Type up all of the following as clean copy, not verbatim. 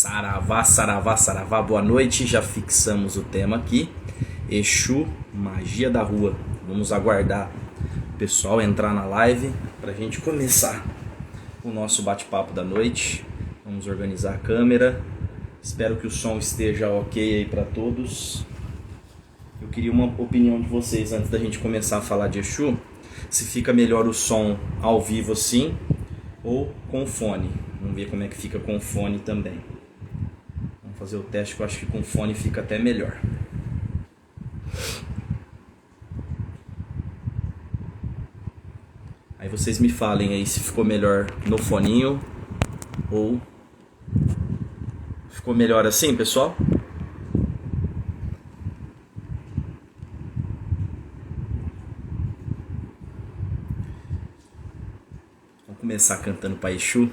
Saravá, saravá, saravá, boa noite. Já fixamos o tema aqui. Exu, magia da rua. Vamos aguardar o pessoal entrar na live pra gente começar o nosso bate-papo da noite. Vamos organizar a câmera. Espero que o som esteja ok aí pra todos. Eu queria uma opinião de vocês antes da gente começar a falar de Exu. Se fica melhor o som ao vivo assim ou com fone. Vamos ver como é que fica com fone também. Vamos fazer o teste, que eu acho que com fone fica até melhor. Aí vocês me falem aí se ficou melhor no foninho ou ficou melhor assim, pessoal? Vamos começar cantando para Exu.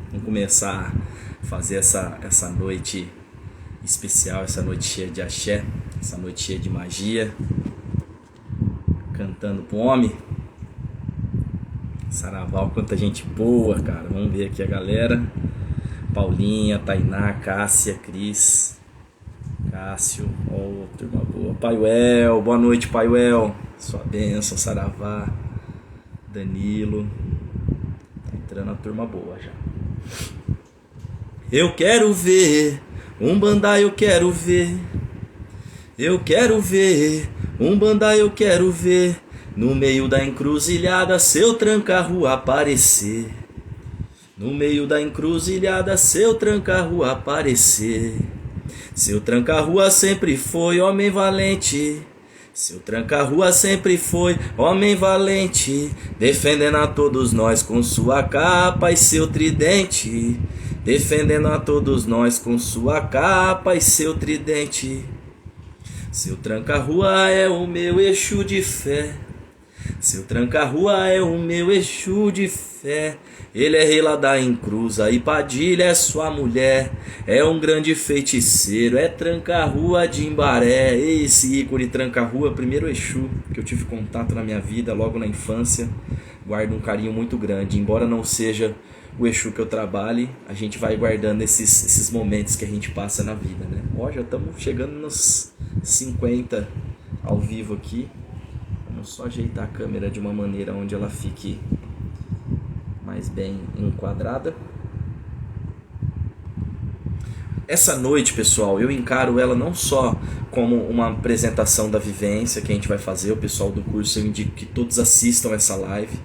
Vamos começar a fazer essa noite especial, essa noite cheia de axé, essa noite cheia de magia, cantando pro homem. Saraval, quanta gente boa, cara. Vamos ver aqui a galera. Paulinha, Tainá, Cássia, Cris, Cássio, turma boa. Paiuel, boa noite, Paiuel. Sua bênção, Saravá. Danilo. Tá entrando a turma boa já. Eu quero ver Umbanda, eu quero ver. Eu quero ver Umbanda, eu quero ver. No meio da encruzilhada, seu tranca-rua aparecer. No meio da encruzilhada, seu tranca-rua aparecer. Seu tranca-rua sempre foi homem valente. Seu tranca-rua sempre foi homem valente, defendendo a todos nós com sua capa e seu tridente. Defendendo a todos nós com sua capa e seu tridente. Seu tranca-rua é o meu Exu de fé. Seu tranca-rua é o meu Exu de fé. Ele é rei lá da encruza e Padilha é sua mulher. É um grande feiticeiro, é tranca-rua de Imbaré. Esse ícone tranca-rua, primeiro Exu que eu tive contato na minha vida, logo na infância. Guardo um carinho muito grande, embora não seja o Exu que eu trabalhe, a gente vai guardando esses momentos que a gente passa na vida, né? Ó, já estamos chegando nos 50 ao vivo aqui. Vamos só ajeitar a câmera de uma maneira onde ela fique mais bem enquadrada. Essa noite, pessoal, eu encaro ela não só como uma apresentação da vivência que a gente vai fazer, o pessoal do curso, eu indico que todos assistam essa live,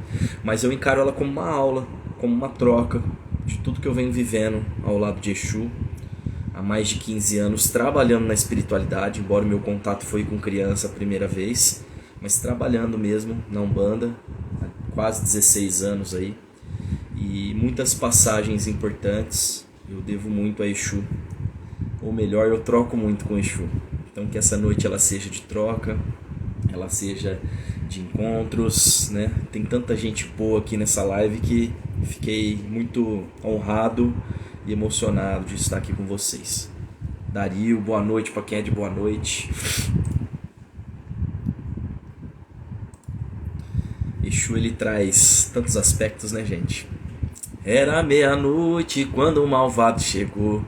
mas eu encaro ela como uma aula, como uma troca de tudo que eu venho vivendo ao lado de Exu há mais de 15 anos, trabalhando na espiritualidade, embora o meu contato foi com criança a primeira vez, mas trabalhando mesmo na Umbanda há quase 16 anos aí, e muitas passagens importantes eu devo muito a Exu, ou melhor, eu troco muito com Exu. Então que essa noite ela seja de troca, ela seja de encontros, né? Tem tanta gente boa aqui nessa live que fiquei muito honrado e emocionado de estar aqui com vocês. Dario, boa noite para quem é de boa noite. Exu, ele traz tantos aspectos, né, gente? Era meia-noite quando o malvado chegou.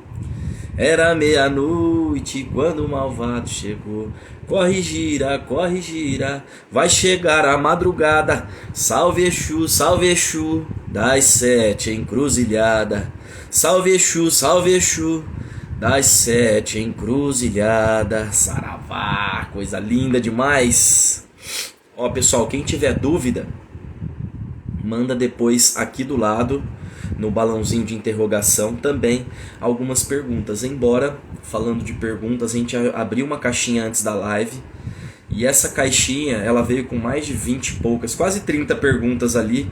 Era meia-noite quando o malvado chegou. Corre, gira, vai chegar a madrugada. Salve Exu, das 7 encruzilhada. Salve Exu, das 7 encruzilhada. Saravá, coisa linda demais. Ó, pessoal, quem tiver dúvida, manda depois aqui do lado, no balãozinho de interrogação, também algumas perguntas. Embora, falando de perguntas, a gente abriu uma caixinha antes da live, e essa caixinha ela veio com mais de 20 e poucas, quase 30 perguntas ali.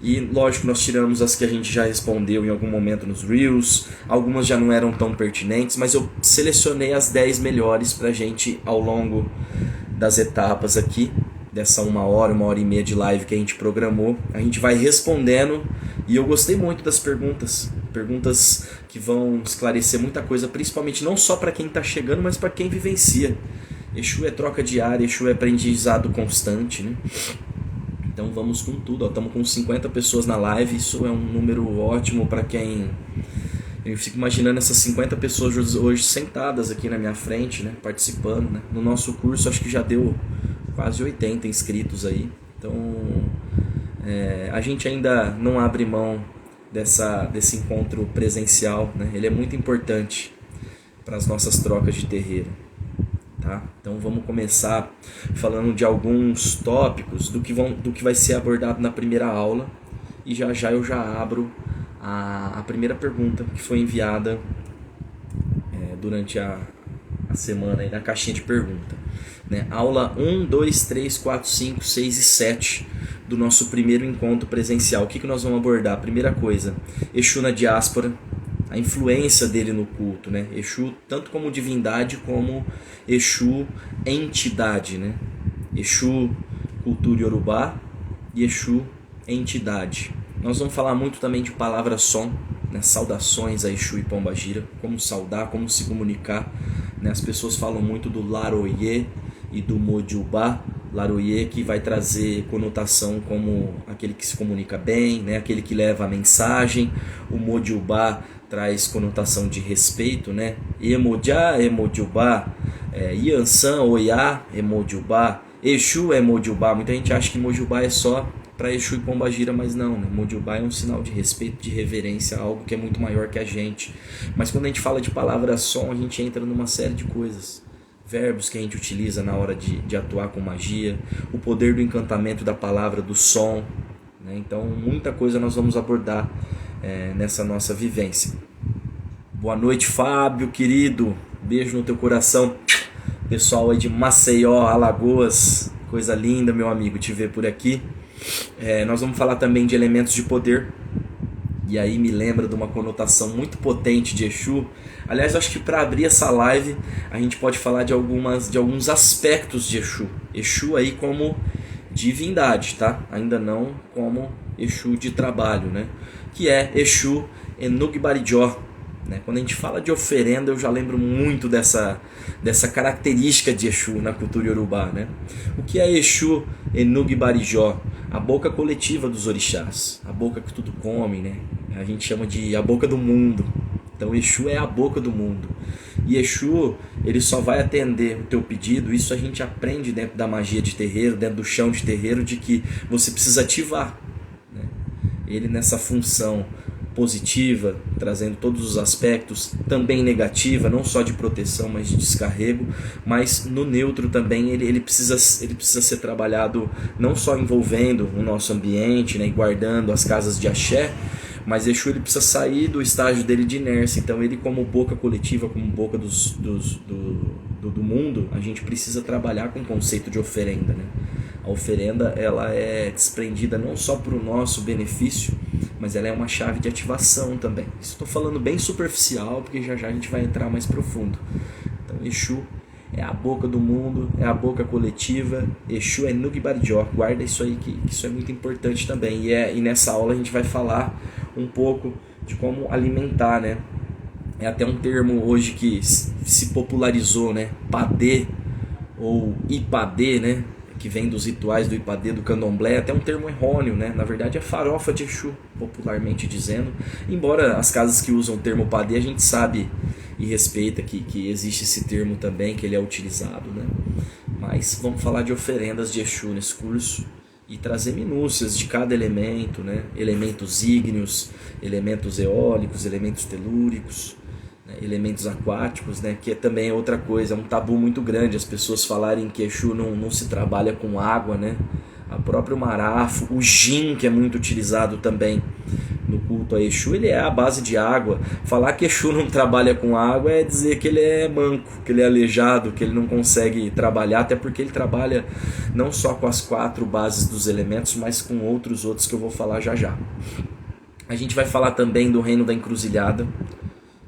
E lógico, nós tiramos as que a gente já respondeu em algum momento nos Reels, algumas já não eram tão pertinentes, mas eu selecionei as 10 melhores pra gente ao longo das etapas aqui, dessa uma hora e meia de live que a gente programou. A gente vai respondendo, e eu gostei muito das perguntas que vão esclarecer muita coisa, principalmente não só para quem está chegando, mas para quem vivencia. Exu é troca diária, Exu é aprendizado constante, né? Então vamos com tudo, estamos com 50 pessoas na live, isso é um número ótimo para quem Eu fico imaginando essas 50 pessoas hoje sentadas aqui na minha frente, né, participando, né? No nosso curso acho que já deu quase 80 inscritos aí. Então a gente ainda não abre mão desse encontro presencial, né? Ele é muito importante para as nossas trocas de terreiro. Tá? Então vamos começar falando de alguns tópicos do que vai ser abordado na primeira aula, e já eu já abro a primeira pergunta que foi enviada durante a semana aí na caixinha de pergunta, né? Aula 1, 2, 3, 4, 5, 6 e 7 do nosso primeiro encontro presencial. O que nós vamos abordar? Primeira coisa, Exu na diáspora, a influência dele no culto, né? Exu tanto como divindade como Exu entidade, né? Exu cultura iorubá e Exu entidade. Nós vamos falar muito também de palavra-som, né? Saudações a Exu e Pombagira, como saudar, como se comunicar, né? As pessoas falam muito do Laroyê e do Mojubá. Laroyê que vai trazer conotação como aquele que se comunica bem, né? Aquele que leva a mensagem. O Mojubá traz conotação de respeito, né? Emojá, Emojubá, Yansan, Oiá, Emojubá, Exu é Mojubá. Muita gente acha que Mojubá é só para Exu e Pombagira, mas não, né? Mojubá é um sinal de respeito, de reverência, algo que é muito maior que a gente. Mas quando a gente fala de palavra-som, a gente entra numa série de coisas. Verbos que a gente utiliza na hora de atuar com magia, o poder do encantamento da palavra, do som, né? Então muita coisa nós vamos abordar nessa nossa vivência. Boa noite, Fábio, querido, beijo no teu coração. Pessoal aí de Maceió, Alagoas, coisa linda, meu amigo, te ver por aqui. Nós vamos falar também de elementos de poder, e aí me lembra de uma conotação muito potente de Exu. Aliás, acho que para abrir essa live a gente pode falar de alguns aspectos de Exu. Exu aí como divindade, tá? Ainda não como Exu de trabalho, né? Que é Exu Enugbarijó, né? Quando a gente fala de oferenda, eu já lembro muito dessa característica de Exu na cultura iorubá, né? O que é Exu Enugbarijó? A boca coletiva dos orixás, a boca que tudo come, né? A gente chama de a boca do mundo. Então Exu é a boca do mundo. E Exu, ele só vai atender o teu pedido. Isso a gente aprende dentro da magia de terreiro, dentro do chão de terreiro, de que você precisa ativar, né? Ele nessa função positiva, trazendo todos os aspectos, também negativa, não só de proteção, mas de descarrego, mas no neutro também ele precisa ser trabalhado não só envolvendo o nosso ambiente, né, e guardando as casas de axé, mas Exu ele precisa sair do estágio dele de inércia. Então ele, como boca coletiva, como boca do mundo, a gente precisa trabalhar com o conceito de oferenda, né? A oferenda ela é desprendida não só para o nosso benefício, mas ela é uma chave de ativação também. Isso estou falando bem superficial, porque já a gente vai entrar mais profundo. Então Exu é a boca do mundo, é a boca coletiva. Exu é Enugbarijó. Guarda isso aí, que isso é muito importante também. E nessa aula a gente vai falar um pouco de como alimentar, né? É até um termo hoje que se popularizou, né? Padê ou Ipadê, né? Que vem dos rituais do Ipadê, do candomblé, é até um termo errôneo, né? Na verdade é farofa de Exu, popularmente dizendo. Embora as casas que usam o termo Padê, a gente sabe e respeita que existe esse termo também, que ele é utilizado, né? Mas vamos falar de oferendas de Exu nesse curso e trazer minúcias de cada elemento, né? Elementos ígneos, elementos eólicos, elementos telúricos, elementos aquáticos, né, que também é outra coisa, é um tabu muito grande as pessoas falarem que Exu não se trabalha com água, né? A próprio marafo, o gin, que é muito utilizado também no culto a Exu, ele é a base de água. Falar que Exu não trabalha com água é dizer que ele é manco, que ele é aleijado, que ele não consegue trabalhar, até porque ele trabalha não só com as 4 bases dos elementos, mas com outros que eu vou falar já. A gente vai falar também do reino da encruzilhada,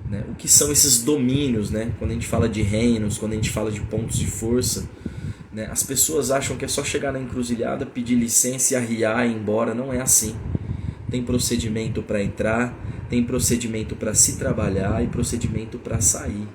né? O que são esses domínios, né? Quando a gente fala de reinos, quando a gente fala de pontos de força, né? As pessoas acham que é só chegar na encruzilhada, pedir licença e arriar e ir embora. Não é assim. Tem procedimento para entrar, tem procedimento para se trabalhar e procedimento para sair.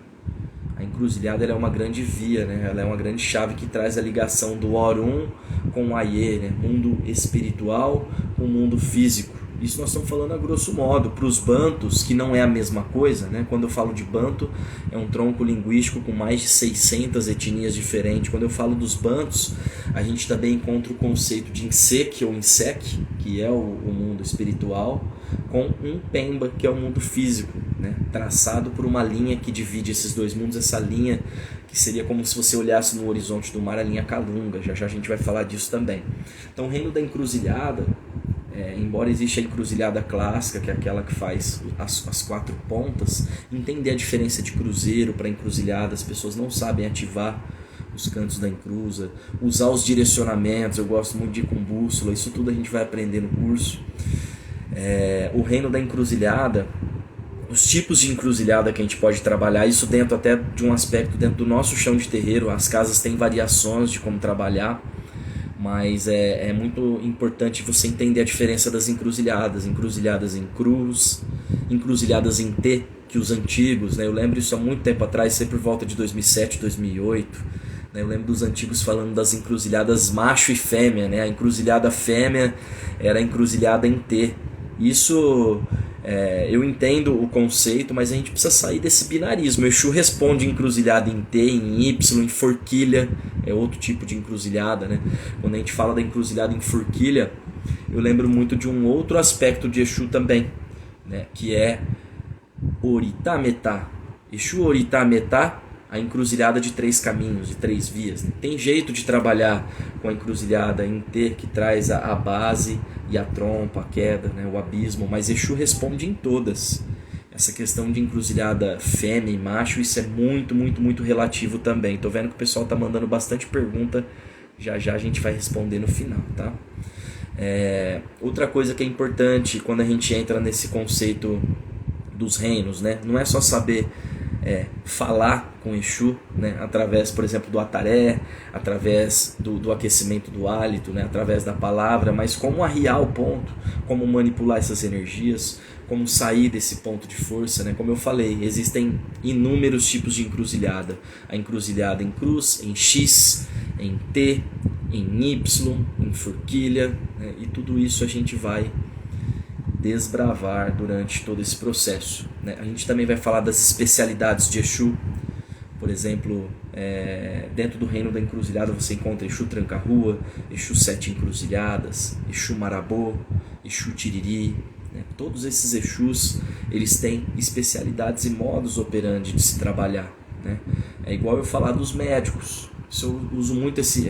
A encruzilhada ela é uma grande via, né? Ela é uma grande chave que traz a ligação do Orum com o Aie, né? Mundo espiritual com o mundo físico. Isso nós estamos falando a grosso modo. Para os bantos, que não é a mesma coisa, né? Quando eu falo de banto, é um tronco linguístico com mais de 600 etnias diferentes. Quando eu falo dos bantos, a gente também encontra o conceito de Insec ou Insec, que é o mundo espiritual, com um Pemba, que é o mundo físico, né? Traçado por uma linha que divide esses dois mundos, essa linha que seria como se você olhasse no horizonte do mar, a linha Calunga. Já já a gente vai falar disso também. Então o reino da encruzilhada, embora exista a encruzilhada clássica, que é aquela que faz as quatro pontas, entender a diferença de cruzeiro para encruzilhada, as pessoas não sabem ativar os cantos da encruza, usar os direcionamentos, eu gosto muito de ir com bússola, isso tudo a gente vai aprender no curso. O reino da encruzilhada, os tipos de encruzilhada que a gente pode trabalhar, isso dentro até de um aspecto dentro do nosso chão de terreiro, as casas têm variações de como trabalhar, mas é muito importante você entender a diferença das encruzilhadas em cruz, encruzilhadas em T, que os antigos, né, eu lembro isso há muito tempo atrás, sempre por volta de 2007, 2008, né, eu lembro dos antigos falando das encruzilhadas macho e fêmea, né, a encruzilhada fêmea era a encruzilhada em T. Isso, eu entendo o conceito, mas a gente precisa sair desse binarismo. Exu responde encruzilhada em T, em Y, em forquilha, é outro tipo de encruzilhada, né? Quando a gente fala da encruzilhada em forquilha, eu lembro muito de um outro aspecto de Exu também, né? Que é Oritametá. Exu Oritametá, a encruzilhada de 3 caminhos, de 3 vias, né? Tem jeito de trabalhar com a encruzilhada em T, que traz a base e a trompa, a queda, né? O abismo, mas Exu responde em todas. Essa questão de encruzilhada fêmea e macho, isso é muito, muito, muito relativo também. Tô vendo que o pessoal tá mandando bastante pergunta, já já a gente vai responder no final, tá? Outra coisa que é importante quando a gente entra nesse conceito dos reinos, né? Não é só saber falar com Exu, né? Através, por exemplo, do ataré, através do aquecimento do hálito, né? Através da palavra, mas como arriar o ponto, como manipular essas energias, como sair desse ponto de força, né? Como eu falei, existem inúmeros tipos de encruzilhada. A encruzilhada em cruz, em X, em T, em Y, em forquilha, né? E tudo isso a gente vai desbravar durante todo esse processo, né? A gente também vai falar das especialidades de Exu. Por exemplo, dentro do reino da encruzilhada você encontra Exu Tranca-Rua, Exu Sete Encruzilhadas, Exu Marabô, Exu Tiriri, né? Todos esses Exus, eles têm especialidades e modus operandi de se trabalhar, né? É igual eu falar dos médicos. Eu uso muito esse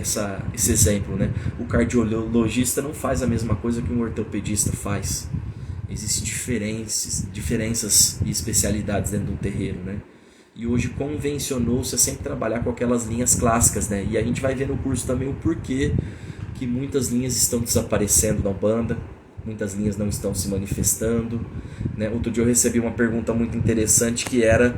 exemplo, né? O cardiologista não faz a mesma coisa que um ortopedista faz. Existem diferenças e especialidades dentro do terreiro, né? E hoje convencionou-se a sempre trabalhar com aquelas linhas clássicas, né? E a gente vai ver no curso também o porquê que muitas linhas estão desaparecendo na Umbanda, muitas linhas não estão se manifestando, né? Outro dia eu recebi uma pergunta muito interessante que era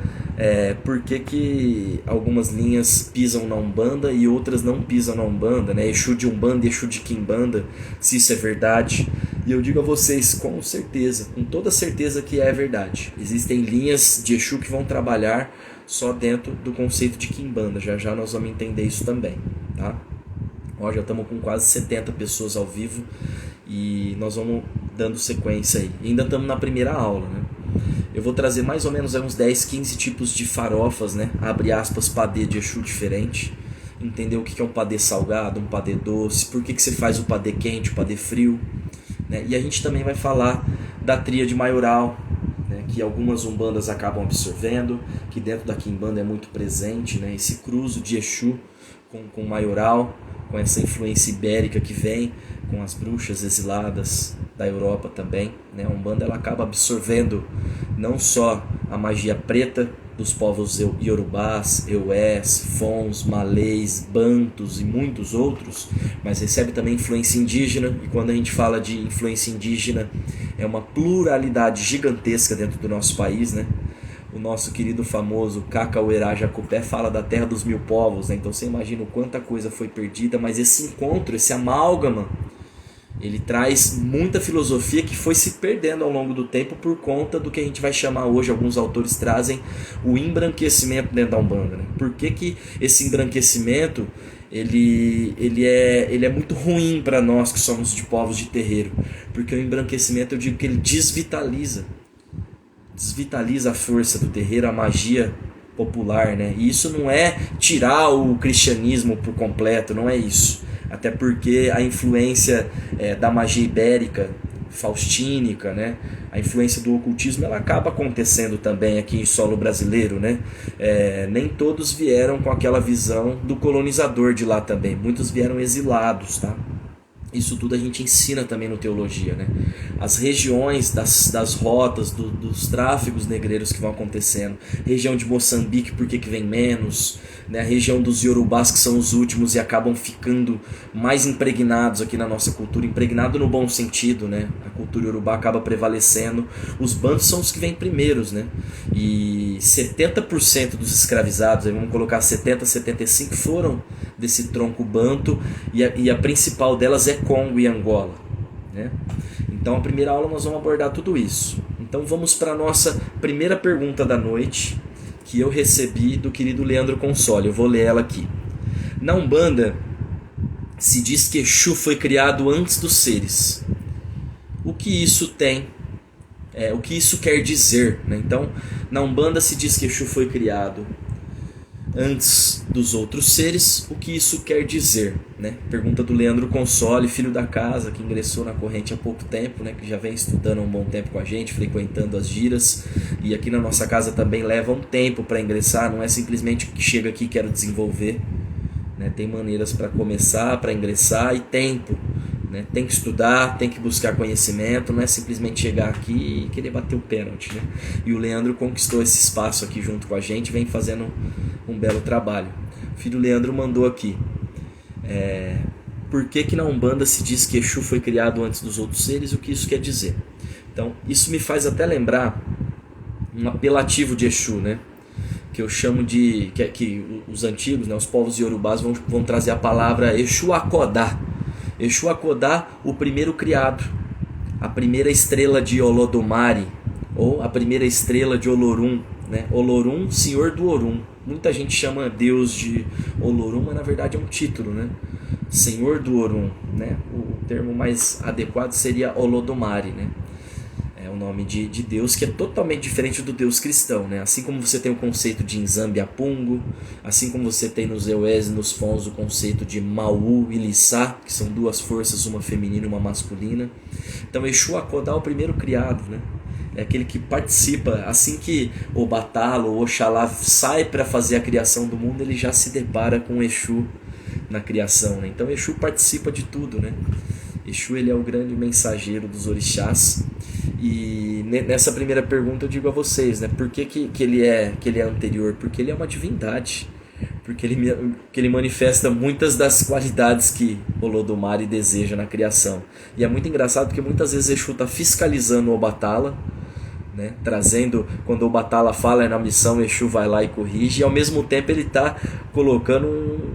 por que algumas linhas pisam na Umbanda e outras não pisam na Umbanda, né? Exu de Umbanda e Exu de Quimbanda, se isso é verdade. E eu digo a vocês com certeza, com toda certeza que é verdade. Existem linhas de Exu que vão trabalhar só dentro do conceito de Quimbanda. Já já nós vamos entender isso também, tá? Ó, já estamos com quase 70 pessoas ao vivo e nós vamos dando sequência aí. E ainda estamos na primeira aula, né? Eu vou trazer mais ou menos uns 10, 15 tipos de farofas, né? Abre aspas, padê de Exu diferente. Entender o que é um padê salgado, um padê doce, por que você faz o padê quente, o padê frio, né? E a gente também vai falar da tríade maioral, né? Que algumas umbandas acabam absorvendo, que dentro da quimbanda é muito presente, né? Esse cruzo de Exu com maioral, com essa influência ibérica que vem com as bruxas exiladas da Europa também, né? A Umbanda ela acaba absorvendo não só a magia preta dos povos iorubás, eués, fons, malês, bantus e muitos outros, mas recebe também influência indígena, e quando a gente fala de influência indígena é uma pluralidade gigantesca dentro do nosso país, né? O nosso querido famoso Cacauerá Jacupé fala da terra dos 1000 povos, né? Então você imagina o quanta coisa foi perdida, mas esse encontro, esse amálgama, ele traz muita filosofia que foi se perdendo ao longo do tempo por conta do que a gente vai chamar hoje, alguns autores trazem, o embranquecimento dentro da Umbanda, né? Por que esse embranquecimento ele é muito ruim para nós que somos de povos de terreiro, porque o embranquecimento, eu digo que ele desvitaliza a força do terreiro, a magia popular, né? E isso não é tirar o cristianismo por completo, não é isso. Até porque a influência da magia ibérica, faustínica, né? A influência do ocultismo, ela acaba acontecendo também aqui em solo brasileiro, né? Nem todos vieram com aquela visão do colonizador de lá também. Muitos vieram exilados, tá? Isso tudo a gente ensina também no Teologia, né? As regiões das rotas, dos tráfegos negreiros que vão acontecendo. Região de Moçambique, por que vem menos? Né? A região dos Yorubás, que são os últimos e acabam ficando mais impregnados aqui na nossa cultura. Impregnado no bom sentido, né? A cultura Yorubá acaba prevalecendo. Os bantos são os que vêm primeiros, né? E 70% dos escravizados, aí vamos colocar 70, 75, foram desse tronco banto, e a principal delas é Congo e Angola, né? Então a primeira aula nós vamos abordar tudo isso. Então vamos para a nossa primeira pergunta da noite, que eu recebi do querido Leandro Consoli. Eu vou ler ela aqui. Na Umbanda se diz que Exu foi criado antes dos seres. O que isso tem? O que isso quer dizer, né? Então na Umbanda se diz que Exu foi criado antes dos outros seres. O que isso quer dizer, né? Pergunta do Leandro Consoli, filho da casa, que ingressou na corrente há pouco tempo, né? Que já vem estudando há um bom tempo com a gente, frequentando as giras, e aqui na nossa casa também leva um tempo para ingressar. Não é simplesmente que chega aqui e quero desenvolver, né? Tem maneiras para começar, para ingressar, e tempo, né? Tem que estudar, tem que buscar conhecimento, não é simplesmente chegar aqui e querer bater o pênalti, né? E o Leandro conquistou esse espaço aqui junto com a gente, vem fazendo um belo trabalho. O filho Leandro mandou aqui: por que na Umbanda se diz que Exu foi criado antes dos outros seres? O que isso quer dizer? Então isso me faz até lembrar um apelativo de Exu, né? Que eu chamo de que os antigos, né, os povos iorubás vão trazer a palavra Exu Akodá. Exu Akodá, o primeiro criado, a primeira estrela de Olodumare, ou a primeira estrela de Olorum, né? Olorum, senhor do Orum. Muita gente chama Deus de Olorum, mas na verdade é um título, né? Senhor do Orum, né? O termo mais adequado seria Olodumare, né? É o nome de Deus, que é totalmente diferente do Deus cristão, né? Assim como você tem o conceito de Nzambi Apungo, assim como você tem nos Eués e nos Fons o conceito de Maú e Lissá, que são duas forças, uma feminina e uma masculina. Então Exu Akodá é o primeiro criado, né? É aquele que participa. Assim que Obatala ou Oxalá sai para fazer a criação do mundo, ele já se depara com Exu na criação, né? Então Exu participa de tudo, né? Exu, ele é o grande mensageiro dos orixás. E nessa primeira pergunta eu digo a vocês, né? Por que ele é anterior? Porque ele é uma divindade. Porque ele manifesta muitas das qualidades que Olodumare deseja na criação. E é muito engraçado porque muitas vezes Exu está fiscalizando o Obatala, né? Trazendo, quando o Obatala fala na missão, Exu vai lá e corrige, e ao mesmo tempo ele está colocando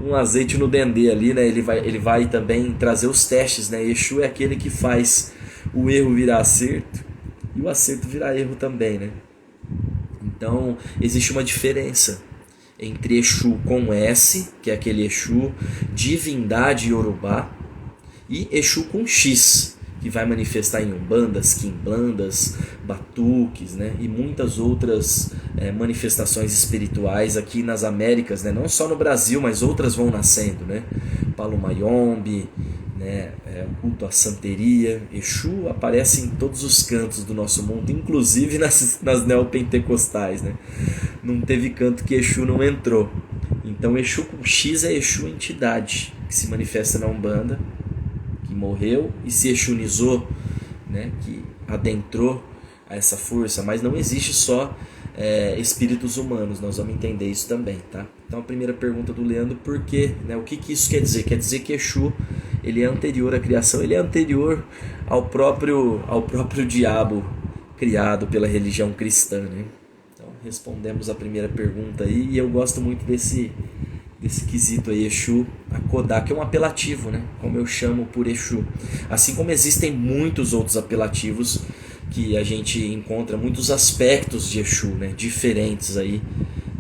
um azeite no dendê ali, né? Ele vai também trazer os testes, né? Exu é aquele que faz o erro virar acerto e o acerto virar erro também, né? Então existe uma diferença entre Exu com S, que é aquele Exu divindade iorubá, e Exu com X, que vai manifestar em umbandas, quimblandas, batuques, né? E muitas outras manifestações espirituais aqui nas Américas, né? Não só no Brasil, mas outras vão nascendo, né? Palomayombe, né? O culto à santeria. Exu aparece em todos os cantos do nosso mundo, inclusive nas neopentecostais, né? Não teve canto que Exu não entrou. Então Exu com X é Exu entidade, que se manifesta na Umbanda, que morreu e se exunizou, né, que adentrou a essa força. Mas não existe só espíritos humanos, nós vamos entender isso também, tá? Então a primeira pergunta do Leandro: por quê? Né, o que isso quer dizer? Quer dizer que Exu, ele é anterior à criação, ele é anterior ao próprio diabo criado pela religião cristã, né? Então respondemos a primeira pergunta aí, e eu gosto muito desse quesito aí, Exu Akodá, que é um apelativo, né? Como eu chamo por Exu. Assim como existem muitos outros apelativos que a gente encontra, muitos aspectos de Exu, né? Diferentes aí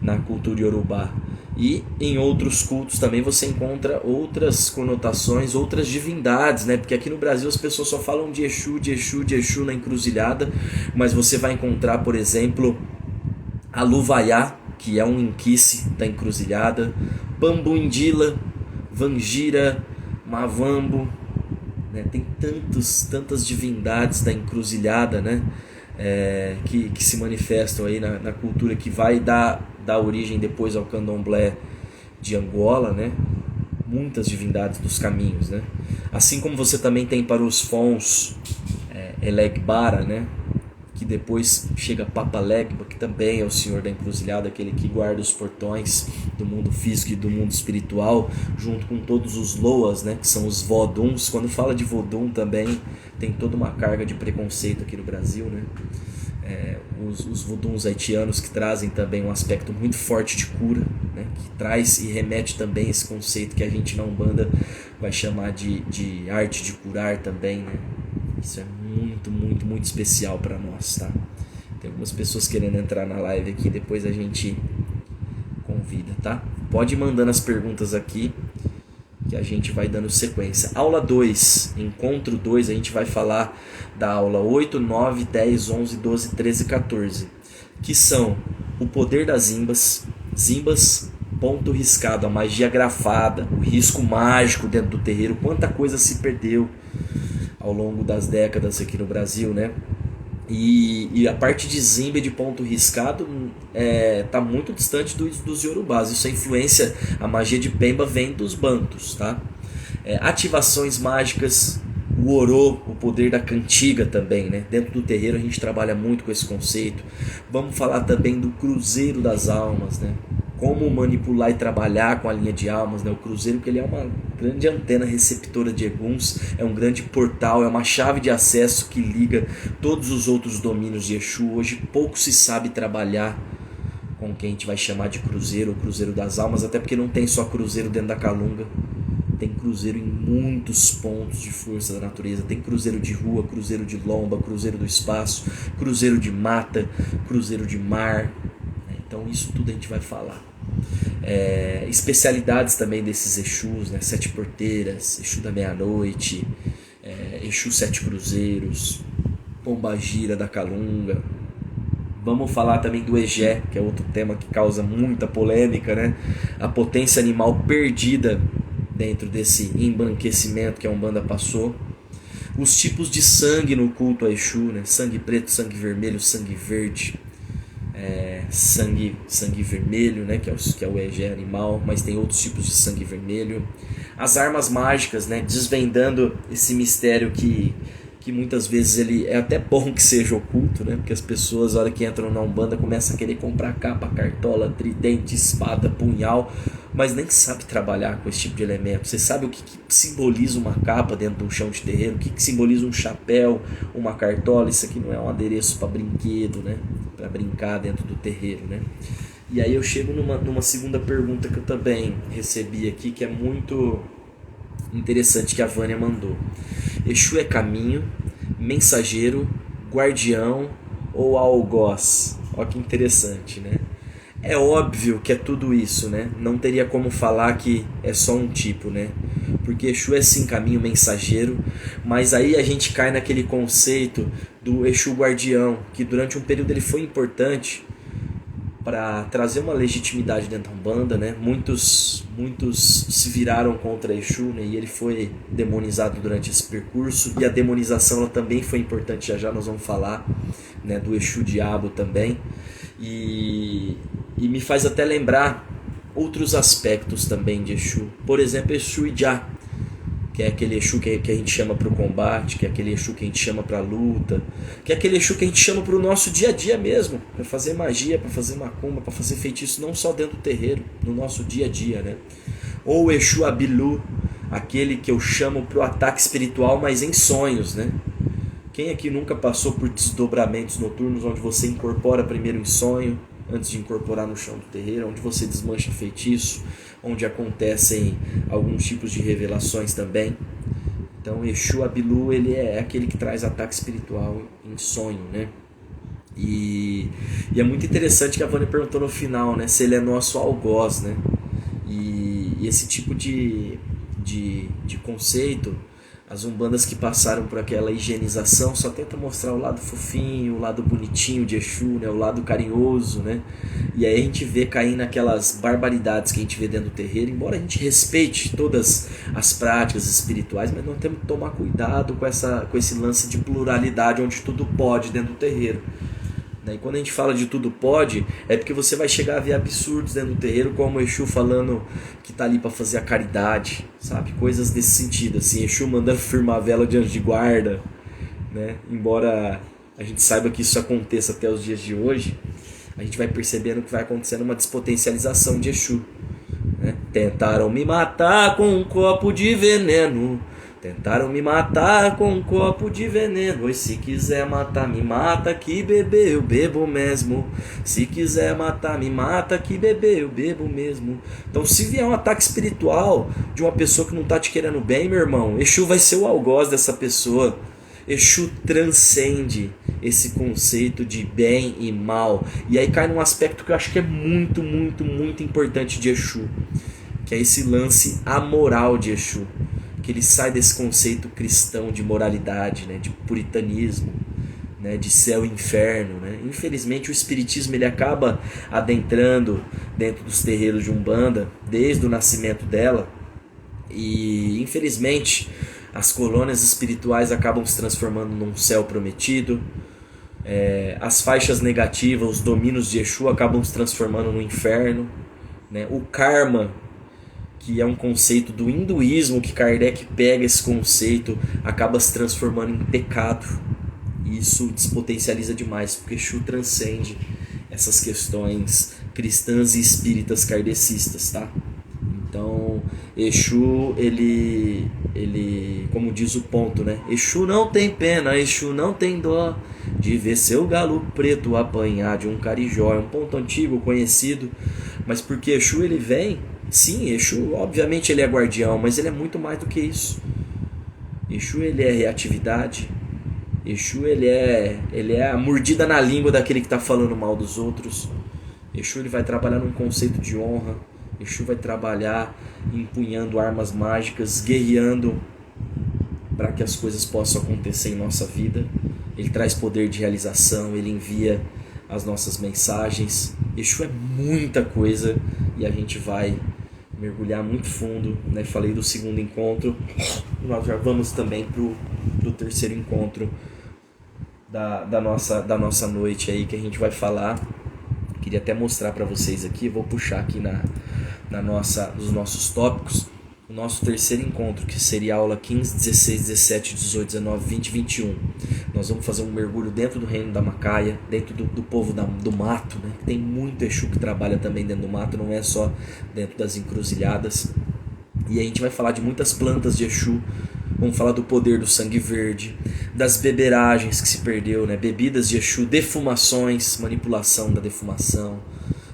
na cultura iorubá. E em outros cultos também você encontra outras conotações, outras divindades, né? Porque aqui no Brasil as pessoas só falam de Exu, de Exu, de Exu na encruzilhada, mas você vai encontrar, por exemplo, a Luvaiá, que é um inquice da encruzilhada, Bambuindila, Vangira, Mavambo, né? Tem tantas divindades da encruzilhada, né? Que se manifestam aí na cultura, que vai dar origem depois ao candomblé de Angola, né? Muitas divindades dos caminhos, né? Assim como você também tem para os Fons Elegbara, né? Que depois chega Papa Legba, que também é o senhor da encruzilhada, aquele que guarda os portões do mundo físico e do mundo espiritual, junto com todos os Loas, né? Que são os Voduns. Quando fala de Vodun também tem toda uma carga de preconceito aqui no Brasil, né? Os voduns haitianos, que trazem também um aspecto muito forte de cura, né? Que traz e remete também esse conceito que a gente na Umbanda vai chamar de arte de curar também, né? Isso é muito especial para nós, tá? Tem algumas pessoas querendo entrar na live aqui, depois a gente convida, tá? Pode ir mandando as perguntas aqui que a gente vai dando sequência. Aula 2, encontro 2, a gente vai falar da aula 8, 9, 10, 11, 12, 13 e 14, que são o poder das zimbas, ponto riscado, a magia grafada, o risco mágico dentro do terreiro, quanta coisa se perdeu ao longo das décadas aqui no Brasil, né? E a parte de zimba e de ponto riscado tá muito distante dos iorubás. Isso é influência, a magia de Pemba vem dos bantus, tá? Ativações mágicas, o orô, o poder da cantiga também, né? Dentro do terreiro a gente trabalha muito com esse conceito. Vamos falar também do cruzeiro das almas, né? Como manipular e trabalhar com a linha de almas, né? O cruzeiro, que ele é uma grande antena receptora de eguns, é um grande portal, é uma chave de acesso que liga todos os outros domínios de Exu. Hoje pouco se sabe trabalhar com o que a gente vai chamar de cruzeiro, ou cruzeiro das almas, até porque não tem só cruzeiro dentro da calunga, tem cruzeiro em muitos pontos de força da natureza. Tem cruzeiro de rua, cruzeiro de lomba, cruzeiro do espaço, cruzeiro de mata, cruzeiro de mar. Então isso tudo a gente vai falar. Especialidades também desses Exus, né? Sete porteiras, Exu da meia-noite, Exu sete cruzeiros, Pombagira da calunga. Vamos falar também do Egé, que é outro tema que causa muita polêmica, né? A potência animal perdida dentro desse embranquecimento que a Umbanda passou. Os tipos de sangue no culto a Exu, né? Sangue preto, sangue vermelho, sangue verde, sangue vermelho, né? que é o Egé animal, mas tem outros tipos de sangue vermelho. As armas mágicas, né? Desvendando esse mistério que muitas vezes ele é até bom que seja oculto, né? Porque as pessoas, na hora que entram na Umbanda, começam a querer comprar capa, cartola, tridente, espada, punhal, mas nem sabe trabalhar com esse tipo de elemento. Você sabe o que simboliza uma capa dentro de um chão de terreiro, o que simboliza um chapéu, uma cartola? Isso aqui não é um adereço para brinquedo, né? Para brincar dentro do terreiro, né? E aí eu chego numa segunda pergunta que eu também recebi aqui, que é muito interessante, que a Vânia mandou. Exu é caminho, mensageiro, guardião ou algoz? Olha que interessante, né? É óbvio que é tudo isso, né? Não teria como falar que é só um tipo, né? Porque Exu é sim caminho, mensageiro, mas aí a gente cai naquele conceito do Exu guardião, que durante um período ele foi importante para trazer uma legitimidade dentro da Umbanda, né? Muitos se viraram contra Exu, né? E ele foi demonizado durante esse percurso, e a demonização ela também foi importante, já nós vamos falar, né? Do Exu Diabo também, e me faz até lembrar outros aspectos também de Exu, por exemplo, Exu Ijá, que é aquele Exu que a gente chama para o combate, que é aquele Exu que a gente chama para a luta, que é aquele Exu que a gente chama para o nosso dia a dia mesmo, para fazer magia, para fazer macumba, para fazer feitiço, não só dentro do terreiro, no nosso dia a dia, né? Ou o Exu Abilu, aquele que eu chamo para o ataque espiritual, mas em sonhos, né? Quem aqui nunca passou por desdobramentos noturnos, onde você incorpora primeiro em sonho, antes de incorporar no chão do terreiro, onde você desmancha feitiço, onde acontecem alguns tipos de revelações também. Então Exu Abilu, ele é aquele que traz ataque espiritual em sonho, né? E é muito interessante que a Vânia perguntou no final, né, se ele é nosso algoz, né? E esse tipo de conceito, as umbandas que passaram por aquela higienização só tenta mostrar o lado fofinho, o lado bonitinho de Exu, né? O lado carinhoso, né? E aí a gente vê cair naquelas barbaridades que a gente vê dentro do terreiro, embora a gente respeite todas as práticas espirituais, mas nós temos que tomar cuidado com esse lance de pluralidade, onde tudo pode dentro do terreiro. E quando a gente fala de tudo pode, é porque você vai chegar a ver absurdos dentro do terreiro, como o Exu falando que tá ali para fazer a caridade, sabe? Coisas desse sentido, assim, Exu mandando firmar a vela de anjo de guarda, né? Embora a gente saiba que isso aconteça até os dias de hoje, a gente vai percebendo que vai acontecendo uma despotencialização de Exu, né? Tentaram me matar com um copo de veneno, tentaram me matar com um copo de veneno. E se quiser matar, me mata, que beber eu bebo mesmo. Se quiser matar, me mata, que beber eu bebo mesmo. Então, se vier um ataque espiritual de uma pessoa que não está te querendo bem, meu irmão, Exu vai ser o algoz dessa pessoa. Exu transcende esse conceito de bem e mal. E aí cai num aspecto que eu acho que é muito, muito, muito importante de Exu, que é esse lance amoral de Exu, que ele sai desse conceito cristão de moralidade, né, de puritanismo, né, de céu e inferno, né. Infelizmente o espiritismo ele acaba adentrando dentro dos terreiros de Umbanda desde o nascimento dela, e infelizmente as colônias espirituais acabam se transformando num céu prometido, as faixas negativas, os domínios de Exu acabam se transformando no inferno, né. O karma, que é um conceito do hinduísmo, que Kardec pega esse conceito, acaba se transformando em pecado. E isso despotencializa demais, porque Exu transcende essas questões cristãs e espíritas kardecistas, tá? Então, Exu, ele, como diz o ponto, né? Exu não tem pena, Exu não tem dó de ver seu galo preto apanhar de um carijó. É um ponto antigo, conhecido, mas porque Exu ele vem. Sim, Exu, obviamente ele é guardião, mas ele é muito mais do que isso. Exu ele é reatividade. Exu ele é a mordida na língua daquele que está falando mal dos outros. Exu ele vai trabalhar num conceito de honra. Exu vai trabalhar empunhando armas mágicas, guerreando para que as coisas possam acontecer em nossa vida. Ele traz poder de realização, ele envia as nossas mensagens. Exu é muita coisa e a gente vai mergulhar muito fundo, né? Falei do segundo encontro, nós já vamos também pro terceiro encontro da nossa noite aí, que a gente vai falar. Queria até mostrar para vocês aqui, vou puxar aqui nos nossos tópicos, o nosso terceiro encontro, que seria a aula 15, 16, 17, 18, 19, 20 e 21. Nós vamos fazer um mergulho dentro do reino da Macaia, dentro do povo do mato, né? Tem muito Exu que trabalha também dentro do mato, não é só dentro das encruzilhadas. E a gente vai falar de muitas plantas de Exu, vamos falar do poder do sangue verde, das beberagens que se perdeu, né? Bebidas de Exu, defumações, manipulação da defumação,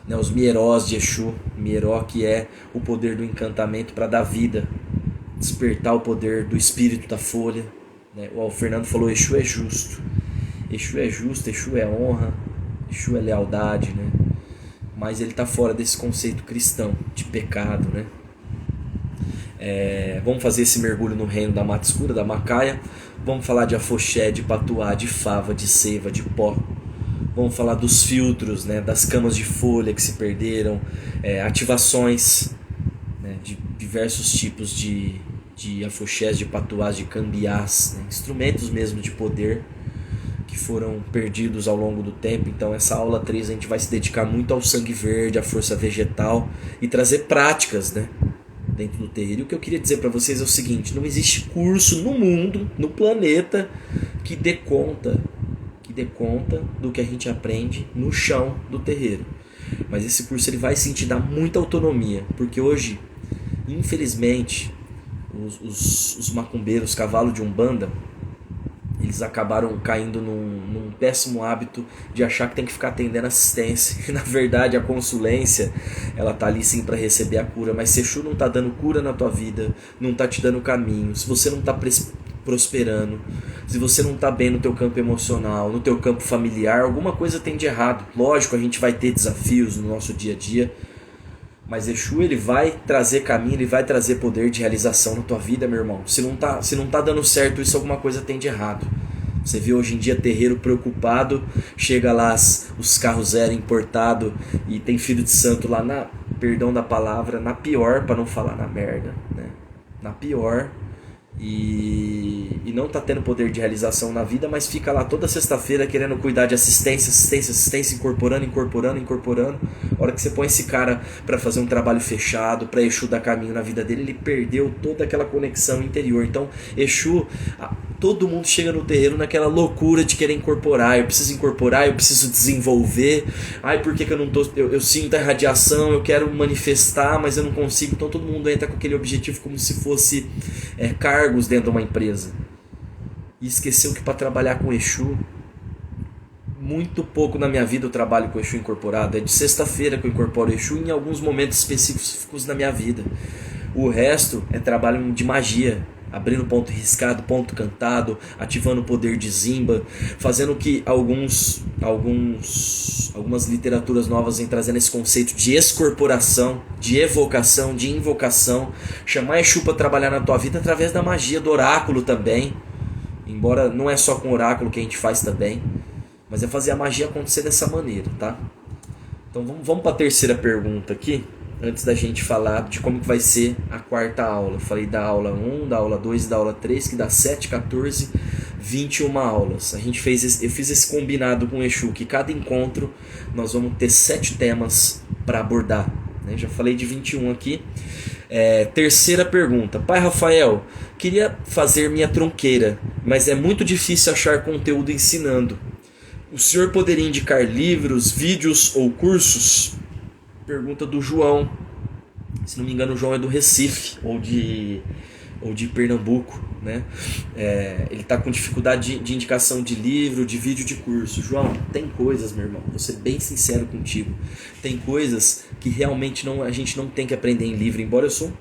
né? Os mierós de Exu, mieró que é o poder do encantamento para dar vida, despertar o poder do espírito da folha, né? O Fernando falou, Exu é justo, Exu é justo, Exu é honra, Exu é lealdade, né? Mas ele está fora desse conceito cristão de pecado, né? Vamos fazer esse mergulho no reino da mata escura, da Macaia. Vamos falar de afoxé, de patuá, de fava, de seiva, de pó. Vamos falar dos filtros, né, das camas de folha que se perderam, ativações, né, de diversos tipos de afoxés, de patuás, de cambiás, né, instrumentos mesmo de poder que foram perdidos ao longo do tempo. Então essa aula 3 a gente vai se dedicar muito ao sangue verde, à força vegetal e trazer práticas, né, dentro do terreiro. E o que eu queria dizer para vocês é o seguinte: não existe curso no mundo, no planeta, que dê conta do que a gente aprende no chão do terreiro. Mas esse curso ele vai sim te dar muita autonomia, porque hoje, infelizmente, os macumbeiros, cavalo de Umbanda, eles acabaram caindo num péssimo hábito de achar que tem que ficar atendendo assistência. E na verdade a consulência, ela tá ali sim para receber a cura. Mas se Exu não tá dando cura na tua vida, não tá te dando caminho, se você não tá prosperando, se você não tá bem no teu campo emocional, no teu campo familiar, alguma coisa tem de errado. Lógico, a gente vai ter desafios no nosso dia a dia, Mas Exu, ele vai trazer caminho, ele vai trazer poder de realização na tua vida, meu irmão. Se não tá dando certo isso, alguma coisa tem de errado. Você vê hoje em dia terreiro preocupado, chega lá os carros zero importado e tem filho de santo lá na, perdão da palavra, na pior, para não falar na merda, né? Na pior. E não tá tendo poder de realização na vida, mas fica lá toda sexta-feira querendo cuidar de assistência, incorporando. A hora que você põe esse cara para fazer um trabalho fechado, para Exu dar caminho na vida dele, ele perdeu toda aquela conexão interior. Então Exu, todo mundo chega no terreiro naquela loucura de querer incorporar. Eu preciso desenvolver. Ai, por que eu não tô? Eu sinto a radiação, eu quero manifestar, mas eu não consigo. Então todo mundo entra com aquele objetivo como se fosse cargos dentro de uma empresa. E esqueceu que para trabalhar com Exu, muito pouco na minha vida eu trabalho com Exu incorporado. É de sexta-feira que eu incorporo Exu em alguns momentos específicos na minha vida. O resto é trabalho de magia, abrindo ponto riscado, ponto cantado, ativando o poder de Zimba, fazendo que algumas literaturas novas vêm trazendo esse conceito de excorporação, de evocação, de invocação, chamar Exu para trabalhar na tua vida através da magia, do oráculo também, embora não é só com oráculo que a gente faz também, mas é fazer a magia acontecer dessa maneira, tá? Então vamos para a terceira pergunta aqui, antes da gente falar de como que vai ser a quarta aula. Eu falei da aula 1, da aula 2 e da aula 3, que dá 7, 14, 21 aulas. Eu fiz esse combinado com o Exu, que cada encontro nós vamos ter 7 temas para abordar, né? Já falei de 21 aqui. Terceira pergunta. Pai Rafael, queria fazer minha tronqueira, mas é muito difícil achar conteúdo ensinando. O senhor poderia indicar livros, vídeos ou cursos? Pergunta do João. Se não me engano, o João é do Recife ou de Pernambuco, né? Ele está com dificuldade de indicação de livro, de vídeo, de curso. João, tem coisas, meu irmão, vou ser bem sincero contigo, tem coisas que realmente a gente não tem que aprender em livro. Embora eu sou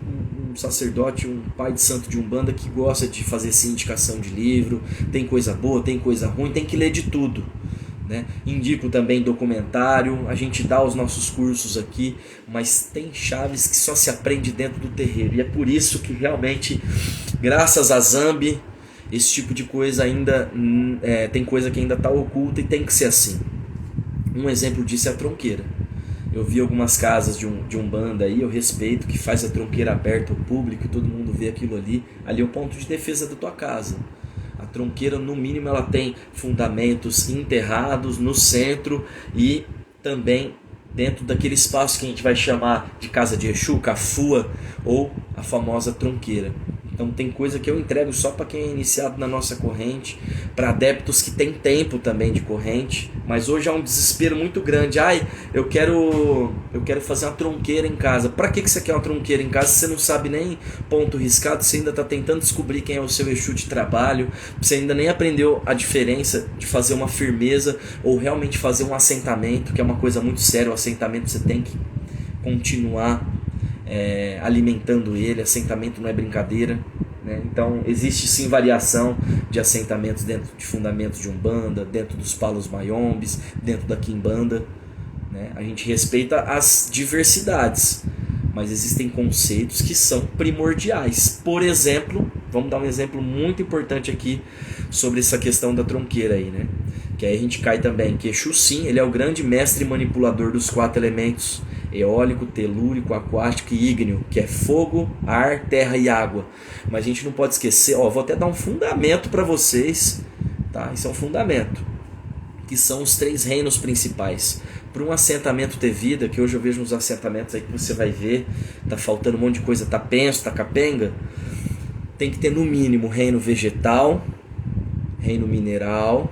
um sacerdote, um pai de santo de Umbanda que gosta de fazer essa indicação de livro, tem coisa boa, tem coisa ruim, tem que ler de tudo, né? Indico também documentário, a gente dá os nossos cursos aqui, mas tem chaves que só se aprende dentro do terreiro, e é por isso que realmente, graças a Zambi, esse tipo de coisa ainda tem coisa que ainda está oculta e tem que ser assim. Um exemplo disso é a tronqueira. Eu vi algumas casas de Umbanda aí, eu respeito, que faz a tronqueira aberta ao público e todo mundo vê aquilo ali. Ali é o ponto de defesa da tua casa. A tronqueira, no mínimo, ela tem fundamentos enterrados no centro e também dentro daquele espaço que a gente vai chamar de casa de Exu, Cafua ou a famosa tronqueira. Então tem coisa que eu entrego só para quem é iniciado na nossa corrente, para adeptos que tem tempo também de corrente, mas hoje há um desespero muito grande. Eu quero fazer uma tronqueira em casa. Para que você quer uma tronqueira em casa se você não sabe nem ponto riscado, você ainda está tentando descobrir quem é o seu Exu de trabalho, você ainda nem aprendeu a diferença de fazer uma firmeza ou realmente fazer um assentamento, que é uma coisa muito séria. O assentamento você tem que continuar alimentando ele, assentamento não é brincadeira, né? Então existe sim variação de assentamentos dentro de fundamentos de Umbanda, dentro dos palos maiombes, dentro da quimbanda, né? A gente respeita as diversidades, mas existem conceitos que são primordiais. Por exemplo, vamos dar um exemplo muito importante aqui sobre essa questão da tronqueira aí, né? Que aí a gente cai também que Exu sim, ele é o grande mestre manipulador dos 4 elementos: eólico, telúrico, aquático e ígneo, que é fogo, ar, terra e água. Mas a gente não pode esquecer, vou até dar um fundamento para vocês, tá? Isso é um fundamento, que são os 3 reinos principais. Para um assentamento ter vida, que hoje eu vejo nos assentamentos aí que você vai ver, tá faltando um monte de coisa, tá penso, tá capenga, tem que ter no mínimo reino vegetal, reino mineral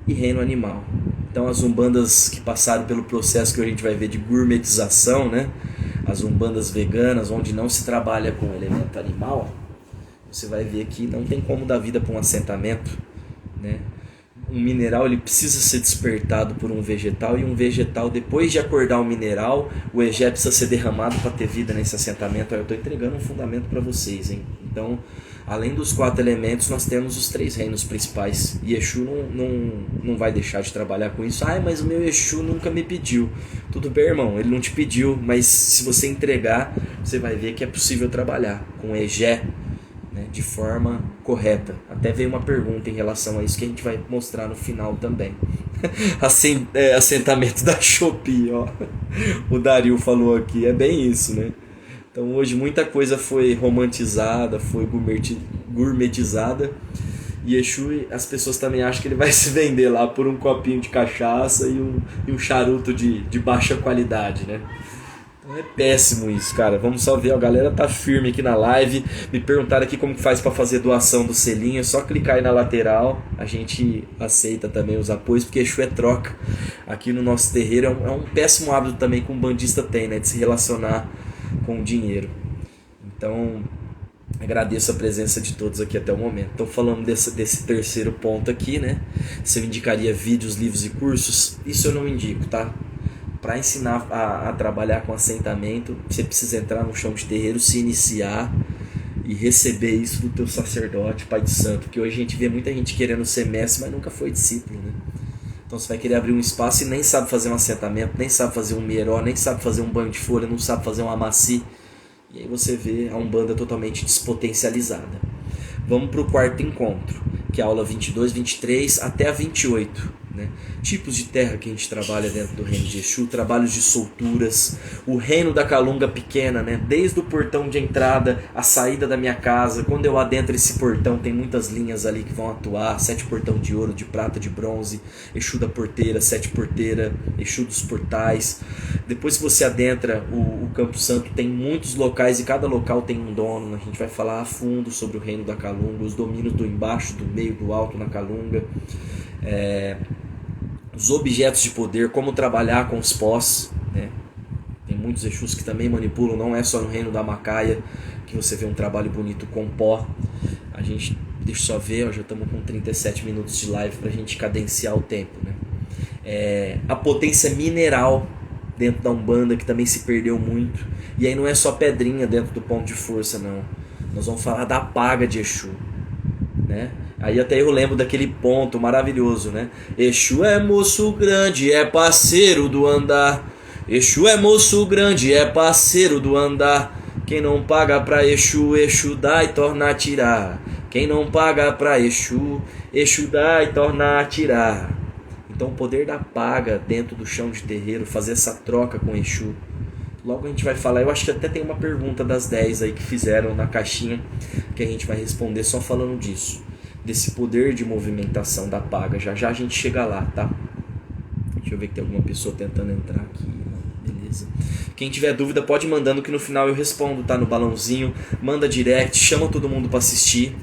e reino animal. Então as umbandas que passaram pelo processo que a gente vai ver de gourmetização, né? As umbandas veganas, onde não se trabalha com elemento animal, você vai ver que não tem como dar vida para um assentamento, né? Um mineral ele precisa ser despertado por um vegetal, e um vegetal, depois de acordar o mineral, o egé precisa ser derramado para ter vida nesse assentamento. Eu estou entregando um fundamento para vocês, hein? Então Além dos 4 elementos, nós temos os 3 reinos principais. E Exu não vai deixar de trabalhar com isso. Ah, mas o meu Exu nunca me pediu. Tudo bem, irmão, ele não te pediu, mas se você entregar, você vai ver que é possível trabalhar com Egé, né, de forma correta. Até veio uma pergunta em relação a isso que a gente vai mostrar no final também. Assentamento da Shopee, ó. O Dario falou aqui, é bem isso, né? Então hoje muita coisa foi romantizada, foi gourmetizada. E Exu, as pessoas também acham que ele vai se vender lá por um copinho de cachaça e um charuto de baixa qualidade, né? Então é péssimo isso, cara. Vamos só ver, a galera tá firme aqui na live. Me perguntaram aqui como que faz para fazer doação do selinho. É só clicar aí na lateral. A gente aceita também os apoios, porque Exu é troca. Aqui no nosso terreiro é um péssimo hábito também que um bandista tem, né? De se relacionar com o dinheiro. Então agradeço a presença de todos aqui até o momento. Então, falando desse terceiro ponto aqui, né? Se eu indicaria vídeos, livros e cursos, isso eu não indico, tá? Para ensinar a trabalhar com assentamento, você precisa entrar no chão de terreiro, se iniciar e receber isso do teu sacerdote, pai de santo. Porque hoje a gente vê muita gente querendo ser mestre, mas nunca foi discípulo, né? Então você vai querer abrir um espaço e nem sabe fazer um assentamento, nem sabe fazer um mieró, nem sabe fazer um banho de folha, não sabe fazer um amaci. E aí você vê a Umbanda totalmente despotencializada. Vamos para o quarto encontro, que é a aula 22, 23 até a 28. Né? Tipos de terra que a gente trabalha dentro do reino de Exu, trabalhos de solturas, o reino da calunga pequena, né? Desde o portão de entrada, a saída da minha casa. Quando eu adentro esse portão, tem muitas linhas ali que vão atuar: 7 portão de ouro, de prata, de bronze, Exu da porteira, 7 porteira, Exu dos portais. Depois que você adentra o Campo Santo, tem muitos locais e cada local tem um dono. A gente vai falar a fundo sobre o reino da calunga, os domínios do embaixo, do meio, do alto na calunga, os objetos de poder, como trabalhar com os pós, né? Tem muitos Exus que também manipulam, não é só no reino da Macaia que você vê um trabalho bonito com pó. A gente, deixa eu só ver, ó, já estamos com 37 minutos de live para a gente cadenciar o tempo, né? A potência mineral dentro da Umbanda, que também se perdeu muito. E aí não é só pedrinha dentro do ponto de força, não. Nós vamos falar da paga de Exu, né? Aí até eu lembro daquele ponto maravilhoso, né? Exu é moço grande, é parceiro do andar. Exu é moço grande, é parceiro do andar. Quem não paga pra Exu, Exu dá e torna a tirar. Quem não paga pra Exu, Exu dá e torna a tirar. Então o poder da paga dentro do chão de terreiro, fazer essa troca com Exu. Logo a gente vai falar, eu acho que até tem uma pergunta das 10 aí que fizeram na caixinha, que a gente vai responder só falando disso. Desse poder de movimentação da paga. Já já a gente chega lá, tá? Deixa eu ver que tem alguma pessoa tentando entrar aqui. Beleza. Quem tiver dúvida pode ir mandando que no final eu respondo, tá? No balãozinho. Manda direct, chama todo mundo para assistir.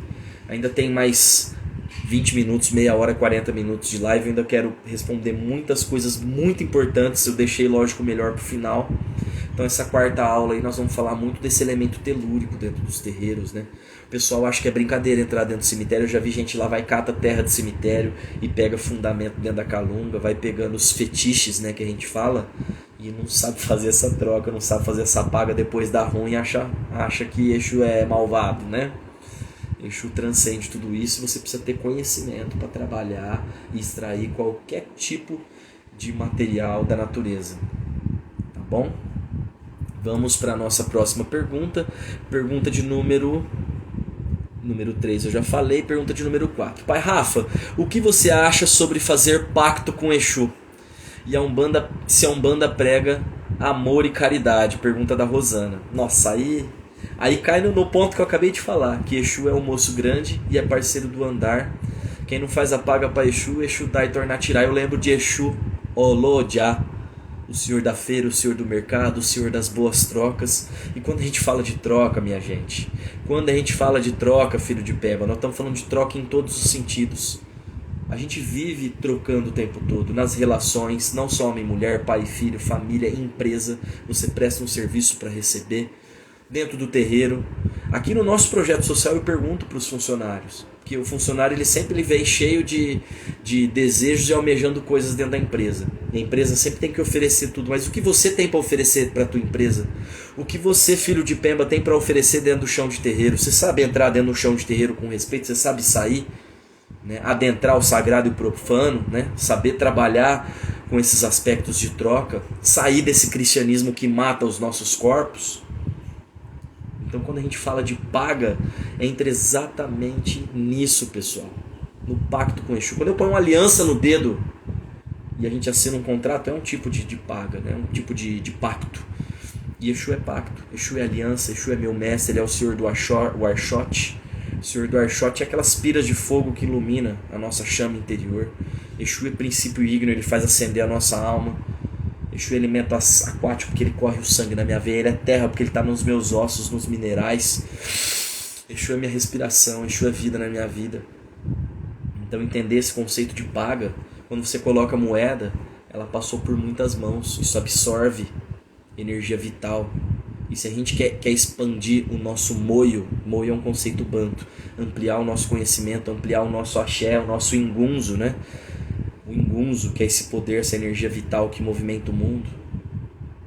Ainda tem mais 20 minutos, meia hora, 40 minutos de live. Eu ainda quero responder muitas coisas muito importantes. Eu deixei, lógico, o melhor pro final. Então essa quarta aula aí nós vamos falar muito desse elemento telúrico dentro dos terreiros, né? O pessoal acha que é brincadeira entrar dentro do cemitério. Eu já vi gente lá, vai cata terra de cemitério e pega fundamento dentro da calunga, vai pegando os fetiches, né, que a gente fala, e não sabe fazer essa troca, não sabe fazer essa paga, depois dá ruim e acha que Exu é malvado, né? Exu transcende tudo isso. Você precisa ter conhecimento para trabalhar e extrair qualquer tipo de material da natureza, tá bom? Vamos para a nossa próxima pergunta. Pergunta de número 3 eu já falei. Pergunta de número 4. Pai Rafa, o que você acha sobre fazer pacto com Exu? E se a Umbanda prega amor e caridade? Pergunta da Rosana. Nossa, aí cai no ponto que eu acabei de falar, que Exu é um moço grande e é parceiro do andar. Quem não faz a paga para Exu, Exu dá e torna a tirar. Eu lembro de Exu Olodja, o senhor da feira, o senhor do mercado, o senhor das boas trocas. E quando a gente fala de troca, minha gente, quando a gente fala de troca, filho de Peba, nós estamos falando de troca em todos os sentidos. A gente vive trocando o tempo todo, nas relações, não só homem e mulher, pai e filho, família e empresa. Você presta um serviço para receber. dentro do terreiro. Aqui no nosso projeto social eu pergunto para os funcionários, porque o funcionário ele vem cheio de desejos e almejando coisas dentro da empresa. E a empresa sempre tem que oferecer tudo, mas o que você tem para oferecer para a tua empresa? O que você, filho de Pemba, tem para oferecer dentro do chão de terreiro? Você sabe entrar dentro do chão de terreiro com respeito? Você sabe sair? Né? Adentrar o sagrado e o profano? Né? Saber trabalhar com esses aspectos de troca? Sair desse cristianismo que mata os nossos corpos? Então quando a gente fala de paga, entra exatamente nisso, pessoal. No pacto com Exu. Quando eu ponho uma aliança no dedo e a gente assina um contrato, é um tipo de paga, né? Um tipo de pacto. E Exu é pacto, Exu é aliança, Exu é meu mestre, ele é o senhor do Archote. O senhor do Archote é aquelas piras de fogo que ilumina a nossa chama interior. Exu é princípio ígneo, ele faz acender a nossa alma. Exu é elemento aquático porque ele corre o sangue na minha veia. Ele é terra porque ele está nos meus ossos, nos minerais. Exu é minha respiração, Exu é vida na minha vida. Então entender esse conceito de paga, quando você coloca moeda, ela passou por muitas mãos. Isso absorve energia vital. E se a gente quer expandir o nosso moio é um conceito banto, ampliar o nosso conhecimento, ampliar o nosso axé, o nosso ingunzo, né? O ingunzo, que é esse poder, essa energia vital que movimenta o mundo,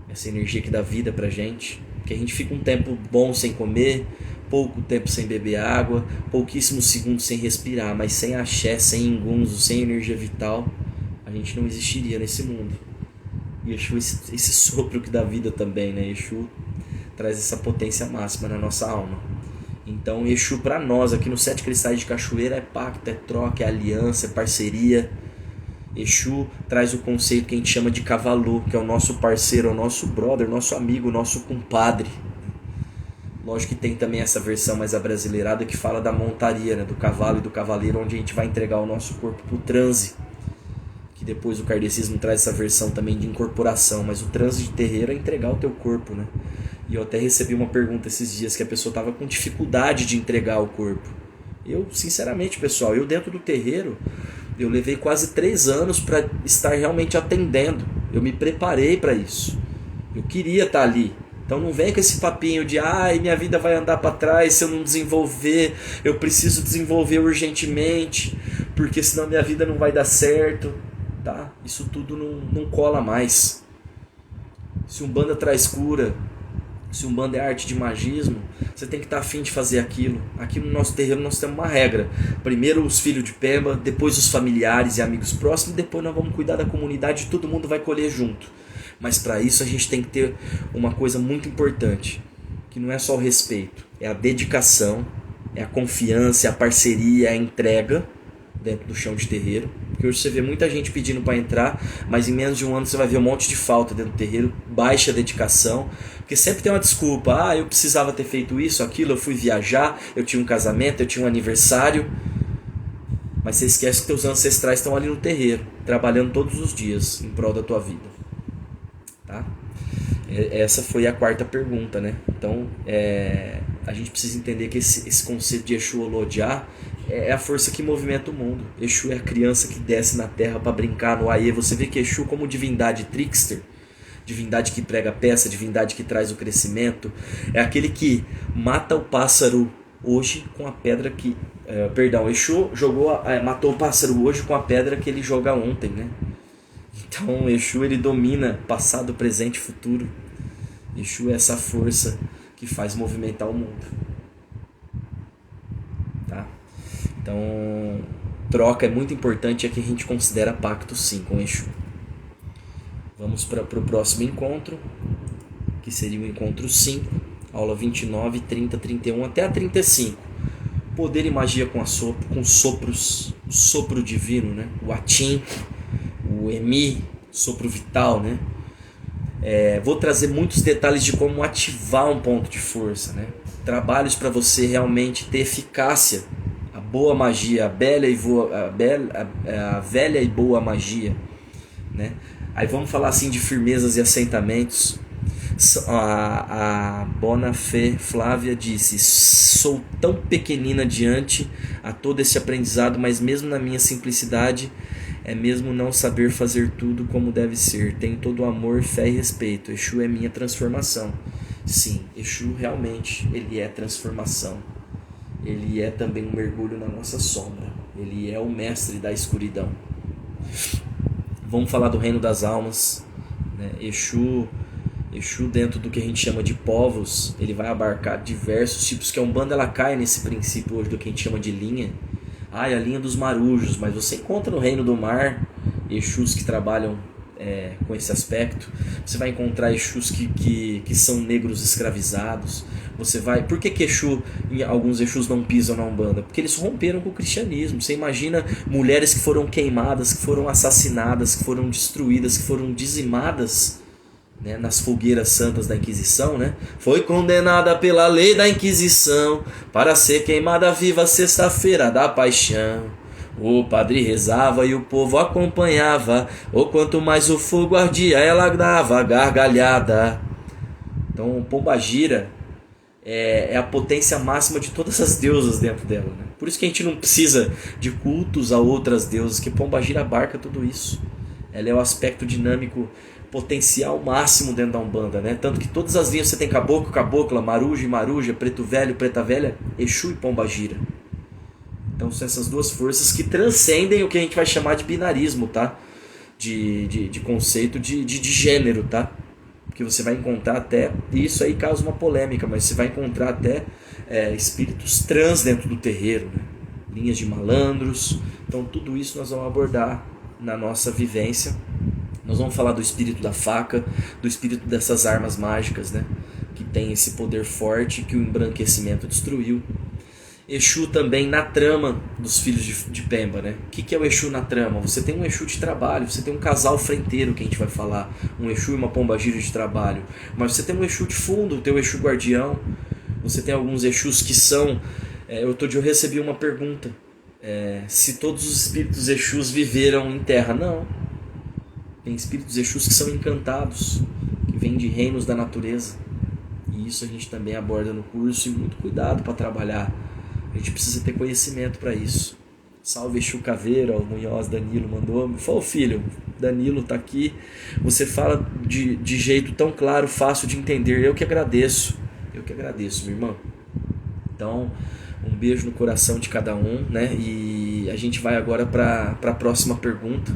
essa energia que dá vida pra gente, que a gente fica um tempo bom sem comer, pouco tempo sem beber água, pouquíssimos segundos sem respirar, mas sem axé, sem ingunzo, sem energia vital, a gente não existiria nesse mundo. E Exu, esse sopro que dá vida também, né? Exu traz essa potência máxima na nossa alma. Então Exu para nós aqui no Sete Cristais de Cachoeira é pacto, é troca, é aliança, é parceria. Exu traz o conceito que a gente chama de cavalo, que é o nosso parceiro, o nosso brother, nosso amigo, nosso compadre. Lógico que tem também essa versão mais abrasileirada que fala da montaria, né? Do cavalo e do cavaleiro, onde a gente vai entregar o nosso corpo para o transe. Que depois o kardecismo traz essa versão também de incorporação, mas o transe de terreiro é entregar o teu corpo, né? E eu até recebi uma pergunta esses dias que a pessoa estava com dificuldade de entregar o corpo. Eu, sinceramente, pessoal, eu dentro do terreiro, eu levei quase 3 anos para estar realmente atendendo. Eu me preparei para isso. Eu queria estar ali. Então não vem com esse papinho de minha vida vai andar para trás se eu não desenvolver, eu preciso desenvolver urgentemente, porque senão minha vida não vai dar certo. Tá? Isso tudo não cola mais. Se Umbanda traz cura, se Umbanda é arte de magismo, você tem que estar afim de fazer aquilo. Aqui no nosso terreiro nós temos uma regra. Primeiro os filhos de Pemba, depois os familiares e amigos próximos, depois nós vamos cuidar da comunidade e todo mundo vai colher junto. Mas para isso a gente tem que ter uma coisa muito importante, que não é só o respeito, é a dedicação, é a confiança, é a parceria, é a entrega dentro do chão de terreiro. Porque hoje você vê muita gente pedindo para entrar, mas em menos de um ano você vai ver um monte de falta dentro do terreiro, baixa dedicação, porque sempre tem uma desculpa, eu precisava ter feito isso, aquilo, eu fui viajar, eu tinha um casamento, eu tinha um aniversário, mas você esquece que teus ancestrais estão ali no terreiro, trabalhando todos os dias em prol da tua vida. Tá? Essa foi a 4ª pergunta, né? Então a gente precisa entender que esse conceito de Exu Olodiá é a força que movimenta o mundo. Exu é a criança que desce na terra para brincar no Aie. Você vê que Exu como divindade trickster, divindade que prega peça, divindade que traz o crescimento, é aquele que mata o pássaro hoje com a pedra que... Exu matou o pássaro hoje com a pedra que ele joga ontem, né? Então Exu ele domina passado, presente e futuro. Exu é essa força que faz movimentar o mundo. Tá? Então, troca é muito importante, é que a gente considera pacto sim com Exu. Vamos para o próximo encontro, que seria o encontro 5, aula 29, 30, 31 até a 35. Poder e magia com sopros, o sopro divino, né? O Atim, o Emi, sopro vital, né? Vou trazer muitos detalhes de como ativar um ponto de força, né? Trabalhos para você realmente ter eficácia, a boa magia, a velha e boa magia, né? Aí vamos falar assim de firmezas e assentamentos. A Bonafé Flávia disse: sou tão pequenina diante a todo esse aprendizado, mas mesmo na minha simplicidade, é mesmo não saber fazer tudo como deve ser. Tenho todo o amor, fé e respeito. Exu é minha transformação. Sim, Exu realmente, ele é transformação. Ele é também um mergulho na nossa sombra. Ele é o mestre da escuridão. Vamos falar do reino das almas, né? Exu dentro do que a gente chama de povos, ele vai abarcar diversos tipos, que a Umbanda ela cai nesse princípio hoje do que a gente chama de linha. É a linha dos marujos, mas você encontra no reino do mar Exus que trabalham com esse aspecto. Você vai encontrar Exus que são negros escravizados. Por que Exu, alguns Exus não pisam na Umbanda? Porque eles romperam com o cristianismo. Você imagina mulheres que foram queimadas, que foram assassinadas, que foram destruídas, que foram dizimadas, né, nas fogueiras santas da Inquisição, né? Foi condenada pela lei da Inquisição para ser queimada viva sexta-feira da paixão. O padre rezava e o povo acompanhava. Quanto mais o fogo ardia, ela dava gargalhada. Então, Pombagira é a potência máxima de todas as deusas dentro dela, né? Por isso que a gente não precisa de cultos a outras deusas, que Pombagira abarca tudo isso. Ela é o aspecto dinâmico potencial máximo dentro da Umbanda, né? Tanto que todas as linhas você tem caboclo, cabocla, maruja e maruja, preto velho, preta velha, Exu e Pombagira. Então são essas duas forças que transcendem o que a gente vai chamar de binarismo, tá? De conceito de gênero, tá? Porque você vai encontrar até, e isso aí causa uma polêmica, mas você vai encontrar até espíritos trans dentro do terreiro, né? Linhas de malandros. Então tudo isso nós vamos abordar na nossa vivência. Nós vamos falar do espírito da faca, do espírito dessas armas mágicas, né? Que tem esse poder forte que o embranquecimento destruiu. Exu também na trama dos filhos de Pemba, né? O que é o Exu na trama? Você tem um Exu de trabalho, você tem um casal frenteiro que a gente vai falar, um Exu e uma Pombagira de trabalho, mas você tem um Exu de fundo, o teu Exu guardião, você tem alguns Exus que são... outro dia eu recebi uma pergunta, se todos os espíritos Exus viveram em terra. Não. Tem espíritos Exus que são encantados, que vêm de reinos da natureza, e isso a gente também aborda no curso, e muito cuidado para trabalhar. A gente precisa ter conhecimento para isso. Salve Exu Caveira, o Munhoz Danilo mandou. Falou, filho, Danilo tá aqui. Você fala de jeito tão claro, fácil de entender. Eu que agradeço, meu irmão. Então, um beijo no coração de cada um, né? E a gente vai agora para a próxima pergunta,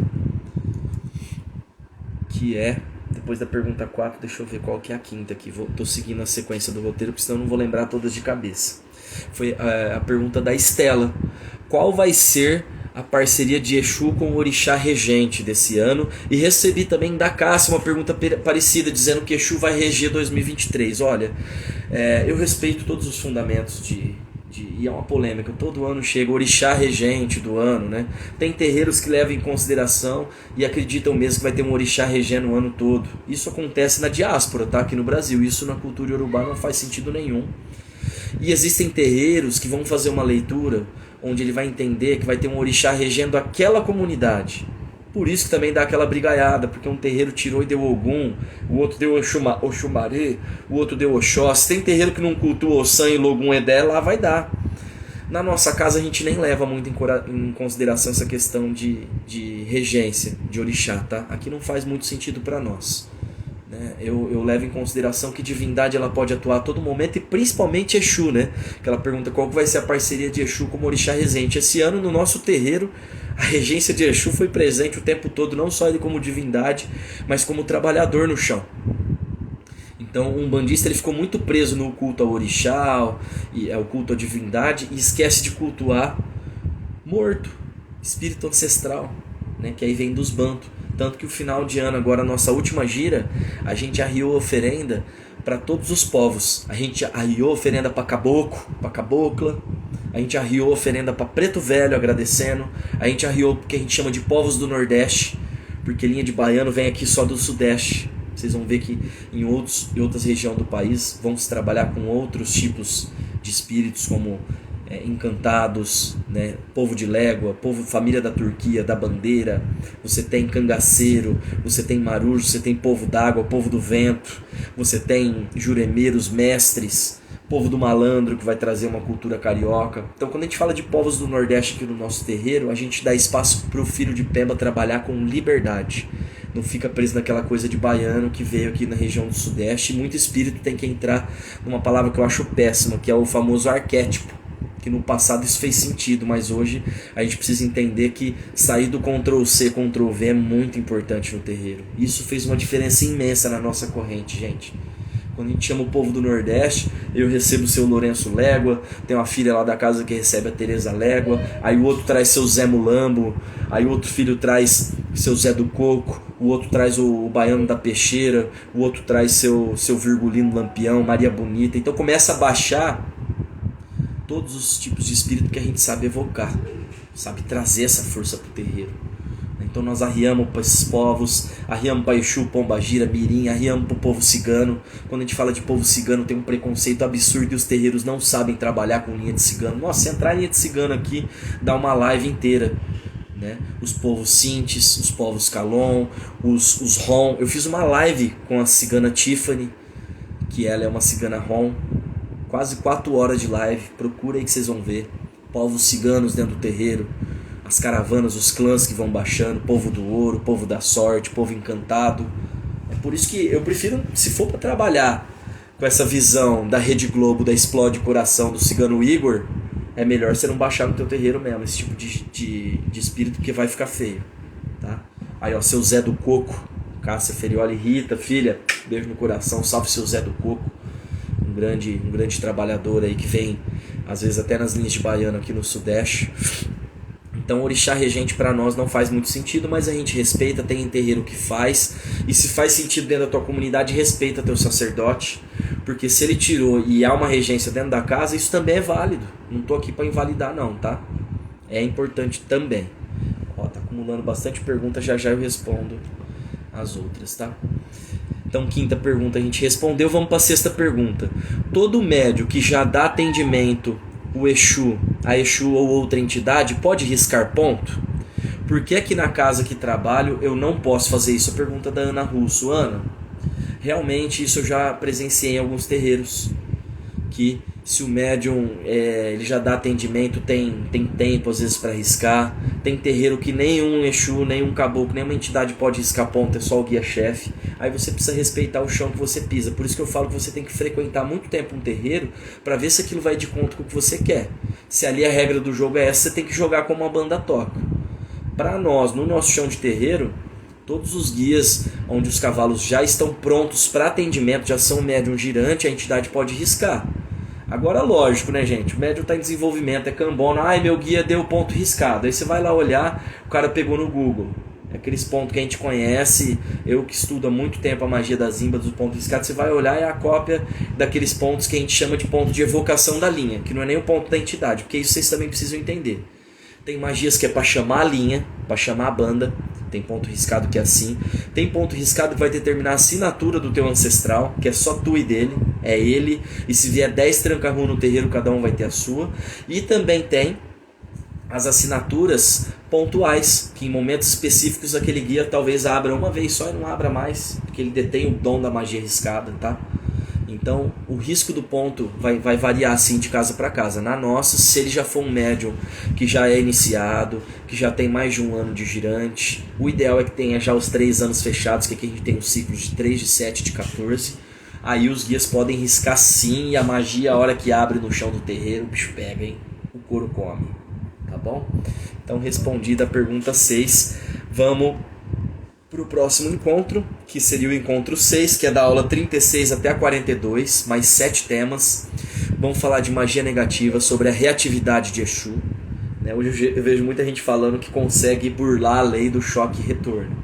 que é, depois da pergunta 4, deixa eu ver qual que é a quinta aqui. Tô seguindo a sequência do roteiro, porque senão eu não vou lembrar todas de cabeça. Foi a pergunta da Estela. Qual vai ser a parceria de Exu com o Orixá Regente desse ano? E recebi também da Cássia uma pergunta parecida, dizendo que Exu vai reger 2023. Olha, eu respeito todos os fundamentos e é uma polêmica. Todo ano chega o Orixá Regente do ano, né? Tem terreiros que levam em consideração e acreditam mesmo que vai ter um Orixá regendo o ano todo. Isso acontece na diáspora, tá? Aqui no Brasil. Isso na cultura iorubá não faz sentido nenhum. E existem terreiros que vão fazer uma leitura onde ele vai entender que vai ter um orixá regendo aquela comunidade. Por isso que também dá aquela brigaiada, porque um terreiro tirou e deu Ogum, o outro deu Oxumaré, o outro deu Oxóssi. Tem terreiro que não cultua Ossan e Logum Edé, lá vai dar. Na nossa casa a gente nem leva muito em consideração essa questão de regência, de orixá, tá? Aqui não faz muito sentido para nós. Eu levo em consideração que divindade ela pode atuar a todo momento, e principalmente Exu, né? Aquela pergunta, qual vai ser a parceria de Exu como orixá regente? Esse ano no nosso terreiro a regência de Exu foi presente o tempo todo, não só ele como divindade, mas como trabalhador no chão. Então o umbandista ele ficou muito preso no culto ao orixá, ao culto à divindade, e esquece de cultuar morto, espírito ancestral, né? Que aí vem dos bantos. Tanto que o final de ano, agora a nossa última gira, a gente arriou oferenda para todos os povos. A gente arriou oferenda para caboclo, para cabocla. A gente arriou oferenda para preto velho, agradecendo. A gente arriou o que a gente chama de povos do Nordeste, porque linha de baiano vem aqui só do Sudeste. Vocês vão ver que em outras regiões do país vão se trabalhar com outros tipos de espíritos, como encantados, né? Povo de Légua, povo família da Turquia, da bandeira. Você tem cangaceiro, você tem marujo, você tem povo d'água, povo do vento, você tem juremeiros, mestres, povo do malandro, que vai trazer uma cultura carioca. Então quando a gente fala de povos do Nordeste aqui no nosso terreiro, a gente dá espaço para o filho de Pemba trabalhar com liberdade. Não fica preso naquela coisa de baiano que veio aqui na região do Sudeste. Muito espírito tem que entrar numa palavra que eu acho péssima, que é o famoso arquétipo. Que no passado isso fez sentido, mas hoje a gente precisa entender que sair do Ctrl+C, Ctrl+V é muito importante no terreiro. Isso fez uma diferença imensa na nossa corrente, gente. Quando a gente chama o povo do Nordeste, eu recebo o seu Lourenço Légua, tem uma filha lá da casa que recebe a Tereza Légua, aí o outro traz seu Zé Mulambo, aí o outro filho traz seu Zé do Coco, o outro traz o Baiano da Peixeira, o outro traz seu Virgulino Lampião, Maria Bonita. Então começa a baixar todos os tipos de espírito que a gente sabe evocar, sabe trazer essa força para o terreiro. Então nós arriamos para esses povos, arriamos para Exu, Pombagira, Mirim, arriamos para o povo cigano. Quando a gente fala de povo cigano tem um preconceito absurdo e os terreiros não sabem trabalhar com linha de cigano. Nossa, se entrar em linha de cigano aqui, dá uma live inteira. Né? Os povos Sintes, os povos Calon, os Rom. Eu fiz uma live com a cigana Tiffany, que ela é uma cigana Rom. Quase 4 horas de live, procura aí que vocês vão ver. Povos ciganos dentro do terreiro, as caravanas, os clãs que vão baixando, povo do ouro, povo da sorte, povo encantado. É por isso que eu prefiro, se for para trabalhar com essa visão da Rede Globo, da Explode Coração, do cigano Igor, é melhor você não baixar no teu terreiro mesmo, esse tipo de espírito, porque vai ficar feio. Tá? Aí ó, seu Zé do Coco, Cássia Ferioli, Rita, filha, beijo no coração, salve seu Zé do Coco. Um grande trabalhador aí que vem, às vezes até nas linhas de baiano aqui no Sudeste. Então orixá regente para nós não faz muito sentido, mas a gente respeita, tem terreiro que faz. E se faz sentido dentro da tua comunidade, respeita teu sacerdote. Porque se ele tirou e há uma regência dentro da casa, isso também é válido. Não tô aqui para invalidar não, tá? É importante também. Ó, tá acumulando bastante pergunta, já eu respondo as outras, tá? Então, quinta pergunta a gente respondeu, vamos para a sexta pergunta. Todo médium que já dá atendimento, o Exu, a Exu ou outra entidade, pode riscar ponto? Por que aqui na casa que trabalho eu não posso fazer isso? A pergunta da Ana Russo. Ana, realmente isso eu já presenciei em alguns terreiros, que se o médium ele já dá atendimento, tem tempo às vezes para riscar. Tem terreiro que nenhum Exu, nenhum caboclo, nenhuma entidade pode riscar ponto, é só o guia-chefe. Aí você precisa respeitar o chão que você pisa. Por isso que eu falo que você tem que frequentar muito tempo um terreiro para ver se aquilo vai de conta com o que você quer. Se ali a regra do jogo é essa, você tem que jogar como a banda toca. Para nós, no nosso chão de terreiro, todos os guias onde os cavalos já estão prontos para atendimento, já são médium girante, a entidade pode riscar. Agora, lógico, né, gente? O médium está em desenvolvimento, é cambona. Ai, meu guia deu ponto riscado. Aí você vai lá olhar, o cara pegou no Google. Aqueles pontos que a gente conhece, eu que estudo há muito tempo a magia das ímbadas, do ponto riscado, você vai olhar é a cópia daqueles pontos que a gente chama de ponto de evocação da linha, que não é nem o ponto da entidade, porque isso vocês também precisam entender. Tem magias que é para chamar a linha, para chamar a banda. Tem ponto riscado que é assim. Tem ponto riscado que vai determinar a assinatura do teu ancestral, que é só tu e dele, é ele. E se vier 10 tranca-rua no terreiro, cada um vai ter a sua. E também tem as assinaturas pontuais, que em momentos específicos aquele guia talvez abra uma vez só e não abra mais, porque ele detém o dom da magia riscada, tá? Então, o risco do ponto vai variar assim de casa para casa. Na nossa, se ele já for um médium que já é iniciado, que já tem mais de 1 ano de girante, o ideal é que tenha já os 3 anos fechados, que aqui a gente tem um ciclo de 3, de 7, de 14. Aí os guias podem riscar sim, e a magia, a hora que abre no chão do terreiro, o bicho pega, hein? O couro come, tá bom? Então, respondida a pergunta 6, vamos para o próximo encontro, que seria o encontro 6, que é da aula 36 até a 42, mais 7 temas. Vamos falar de magia negativa, sobre a reatividade de Exu. Hoje eu vejo muita gente falando que consegue burlar a lei do choque e retorno.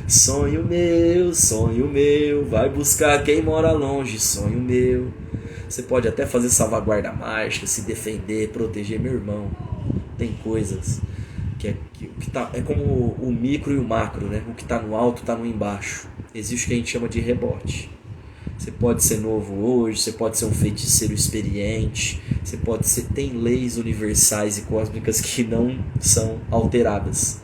Sonho meu, vai buscar quem mora longe, sonho meu. Você pode até fazer salvaguarda mágica, se defender, proteger, meu irmão. Tem coisas é como o micro e o macro, né? O que está no alto está no embaixo. Existe o que a gente chama de rebote. Você pode ser novo hoje, você pode ser um feiticeiro experiente, você pode ser... Tem leis universais e cósmicas que não são alteradas.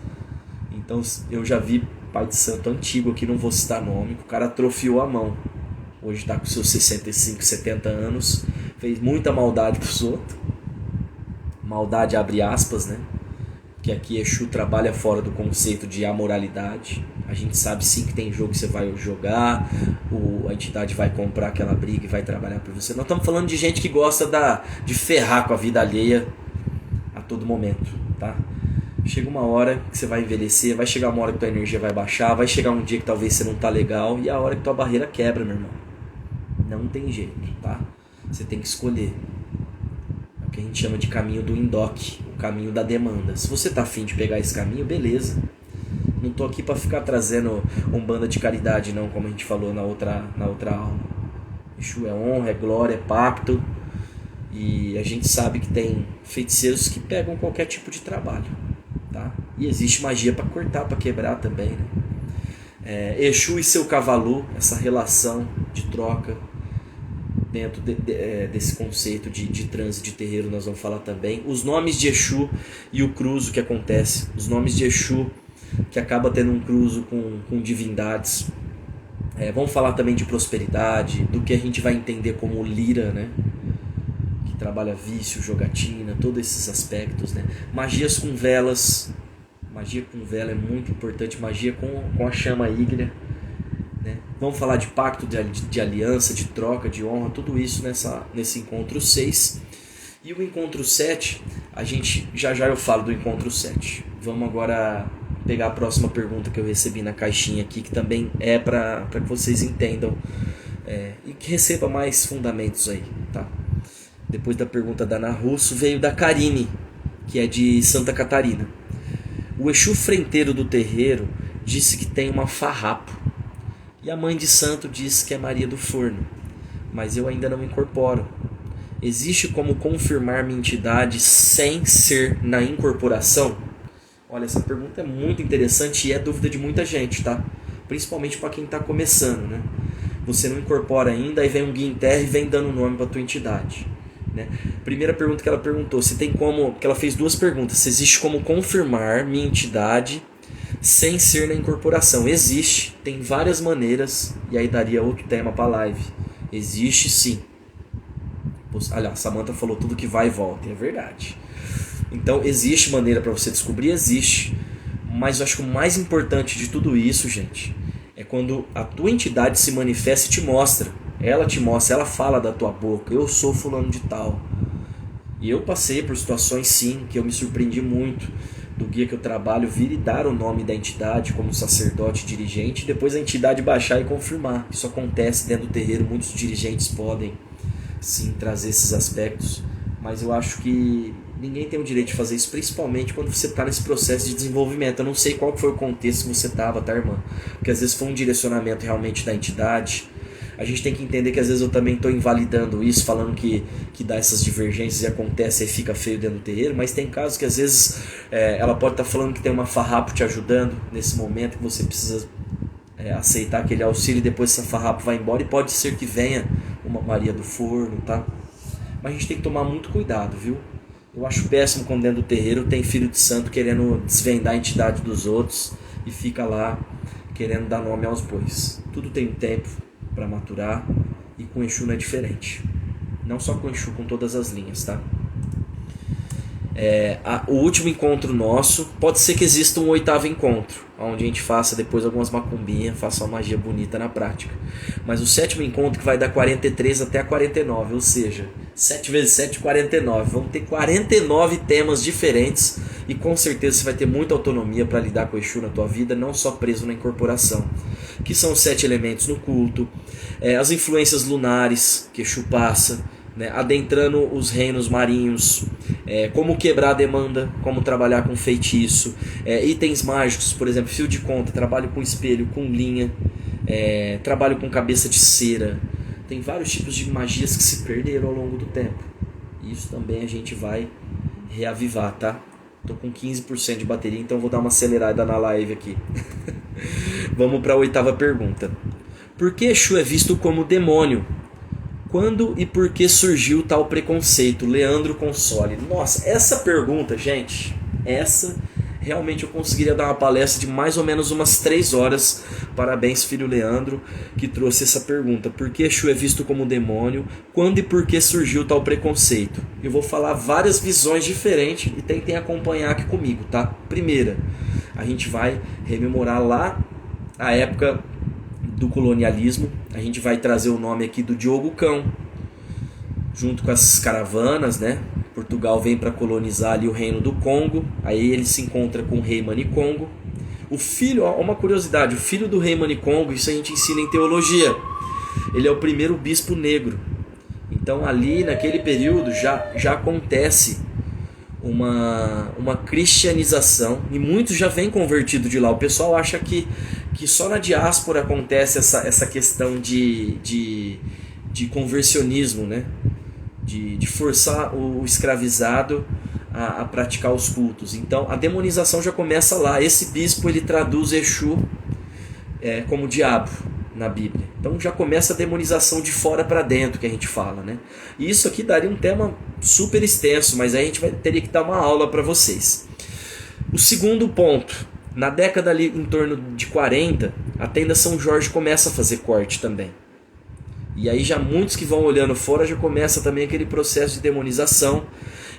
Então eu já vi pai de santo antigo, aqui não vou citar nome, que o cara atrofiou a mão. Hoje está com seus 65, 70 anos, fez muita maldade pros outros. Maldade abre aspas, né? que aqui Exu trabalha fora do conceito de amoralidade. A gente sabe sim que tem jogo que você vai jogar, a entidade vai comprar aquela briga e vai trabalhar por você. Nós estamos falando de gente que gosta de ferrar com a vida alheia a todo momento, tá? Chega uma hora que você vai envelhecer, vai chegar uma hora que tua energia vai baixar, vai chegar um dia que talvez você não tá legal, e é a hora que tua barreira quebra, meu irmão. Não tem jeito, tá? Você tem que escolher. É o que a gente chama de caminho do Indoc, o caminho da demanda. Se você tá afim de pegar esse caminho, beleza. Não tô aqui para ficar trazendo banda de caridade, não, como a gente falou na outra aula. Exu é honra, é glória, é pacto. E a gente sabe que tem feiticeiros que pegam qualquer tipo de trabalho, tá? E existe magia para cortar, para quebrar também, né? Exu e seu cavalo, essa relação de troca dentro desse conceito de transe de terreiro, nós vamos falar também. Os nomes de Exu e o cruzo que acontece. Os nomes de Exu que acaba tendo um cruzo com divindades. Vamos falar também de prosperidade, do que a gente vai entender como lira, né? Que trabalha vício, jogatina, todos esses aspectos, né? Magias com velas. Magia com vela é muito importante. Magia com a chama ígnea, né? Vamos falar de pacto, de aliança, de troca, de honra, tudo isso nesse encontro 6. E o encontro 7, já eu falo do encontro 7. Vamos agora pegar a próxima pergunta que eu recebi na caixinha aqui, que também é para que vocês entendam e que receba mais fundamentos aí, tá? Depois da pergunta da Ana Russo, veio da Karine, que é de Santa Catarina. O Exu frenteiro do terreiro disse que tem uma farrapo, e a mãe de santo disse que é Maria do Forno, mas eu ainda não incorporo. Existe como confirmar minha entidade sem ser na incorporação? Olha, essa pergunta é muito interessante e é dúvida de muita gente, tá? Principalmente para quem está começando, né? Você não incorpora ainda, aí vem um guia em terra e vem dando nome para tua entidade, né? Primeira pergunta que ela perguntou, se tem como, que ela fez duas perguntas, se existe como confirmar minha entidade sem ser na incorporação. Existe, tem várias maneiras, e aí daria outro tema para a live. Existe sim. Olha, a Samantha falou tudo que vai e volta, é verdade. Então existe maneira para você descobrir, existe. Mas eu acho que o mais importante de tudo isso, gente, é quando a tua entidade se manifesta e te mostra. Ela te mostra, ela fala da tua boca, eu sou fulano de tal. E eu passei por situações sim, que eu me surpreendi muito, do guia que eu trabalho vir e dar o nome da entidade como sacerdote dirigente, e depois a entidade baixar e confirmar. Isso acontece dentro do terreiro, muitos dirigentes podem sim trazer esses aspectos, mas eu acho que ninguém tem o direito de fazer isso, principalmente quando você está nesse processo de desenvolvimento. Eu não sei qual foi o contexto que você estava, tá, irmã? Porque às vezes foi um direcionamento realmente da entidade. A gente tem que entender que às vezes eu também estou invalidando isso, falando que dá essas divergências e acontece e fica feio dentro do terreiro, mas tem casos que às vezes ela pode estar falando que tem uma farrapo te ajudando nesse momento, que você precisa aceitar aquele auxílio, e depois essa farrapo vai embora, e pode ser que venha uma Maria do Forno, tá? Mas a gente tem que tomar muito cuidado, viu? Eu acho péssimo quando dentro do terreiro tem filho de santo querendo desvendar a entidade dos outros e fica lá querendo dar nome aos bois. Tudo tem um tempo para maturar, e com Exu não é diferente. Não só com Exu, com todas as linhas, tá? O último encontro nosso, pode ser que exista um 8º encontro, onde a gente faça depois algumas macumbinhas, faça uma magia bonita na prática. Mas o 7º encontro, que vai dar 43 até 49, ou seja, 7 vezes 7, 49. Vamos ter 49 temas diferentes, e com certeza você vai ter muita autonomia para lidar com o Exu na tua vida, não só preso na incorporação. Que são os 7 elementos no culto, as influências lunares que Exu passa, né, adentrando os reinos marinhos, como quebrar a demanda, como trabalhar com feitiço, itens mágicos, por exemplo, fio de conta, trabalho com espelho, com linha, trabalho com cabeça de cera. Tem vários tipos de magias que se perderam ao longo do tempo. Isso também a gente vai reavivar, tá? Tô com 15% de bateria, então vou dar uma acelerada na live aqui. Vamos para a 8ª pergunta. Por que Exu é visto como demônio? Quando e por que surgiu tal preconceito? Leandro Console. Nossa, essa pergunta, gente, essa realmente eu conseguiria dar uma palestra de mais ou menos umas 3 horas. Parabéns, filho Leandro, que trouxe essa pergunta. Por que Exu é visto como demônio? Quando e por que surgiu tal preconceito? Eu vou falar várias visões diferentes e tentem acompanhar aqui comigo, tá? Primeira, a gente vai rememorar lá a época do colonialismo. A gente vai trazer o nome aqui do Diogo Cão, junto com as caravanas, né? Portugal vem para colonizar ali o reino do Congo. Aí ele se encontra com o rei Manicongo. O filho, ó, uma curiosidade, o filho do rei Manicongo, isso a gente ensina em teologia, ele é o primeiro bispo negro. Então ali naquele período já acontece uma cristianização, e muitos já vêm convertidos de lá. O pessoal acha que só na diáspora acontece essa questão de conversionismo, né? De forçar o escravizado a praticar os cultos. Então a demonização já começa lá. Esse bispo ele traduz Exu como diabo na Bíblia. Então já começa a demonização de fora para dentro, que a gente fala, né? E isso aqui daria um tema super extenso, mas aí a gente teria que dar uma aula para vocês. O segundo ponto, na década ali em torno de 40, a tenda São Jorge começa a fazer corte também. E aí já muitos que vão olhando fora já começa também aquele processo de demonização.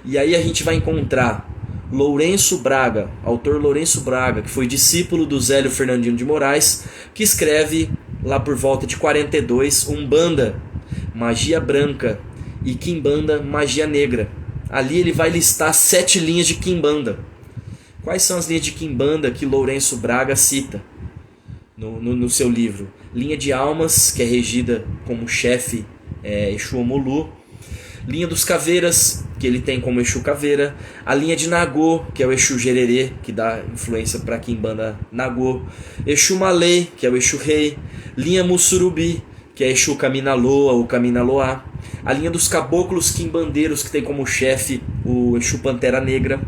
E aí a gente vai encontrar Lourenço Braga, autor Lourenço Braga, que foi discípulo do Zélio Fernandino de Moraes, que escreve lá por volta de 42 Umbanda, Magia Branca, e Quimbanda, Magia Negra. Ali ele vai listar 7 linhas de Quimbanda. Quais são as linhas de Quimbanda que Lourenço Braga cita no seu livro? Linha de Almas, que é regida como chefe Exu Omolu. Linha dos Caveiras, que ele tem como Exu Caveira. A linha de Nagô, que é o Exu Gererê, que dá influência para Quimbanda Nagô. Exu Malê, que é o Exu Rei. Linha Mussurubi, que é Exu Caminaloa ou Caminaloá. A linha dos Caboclos Quimbandeiros, que tem como chefe o Exu Pantera Negra.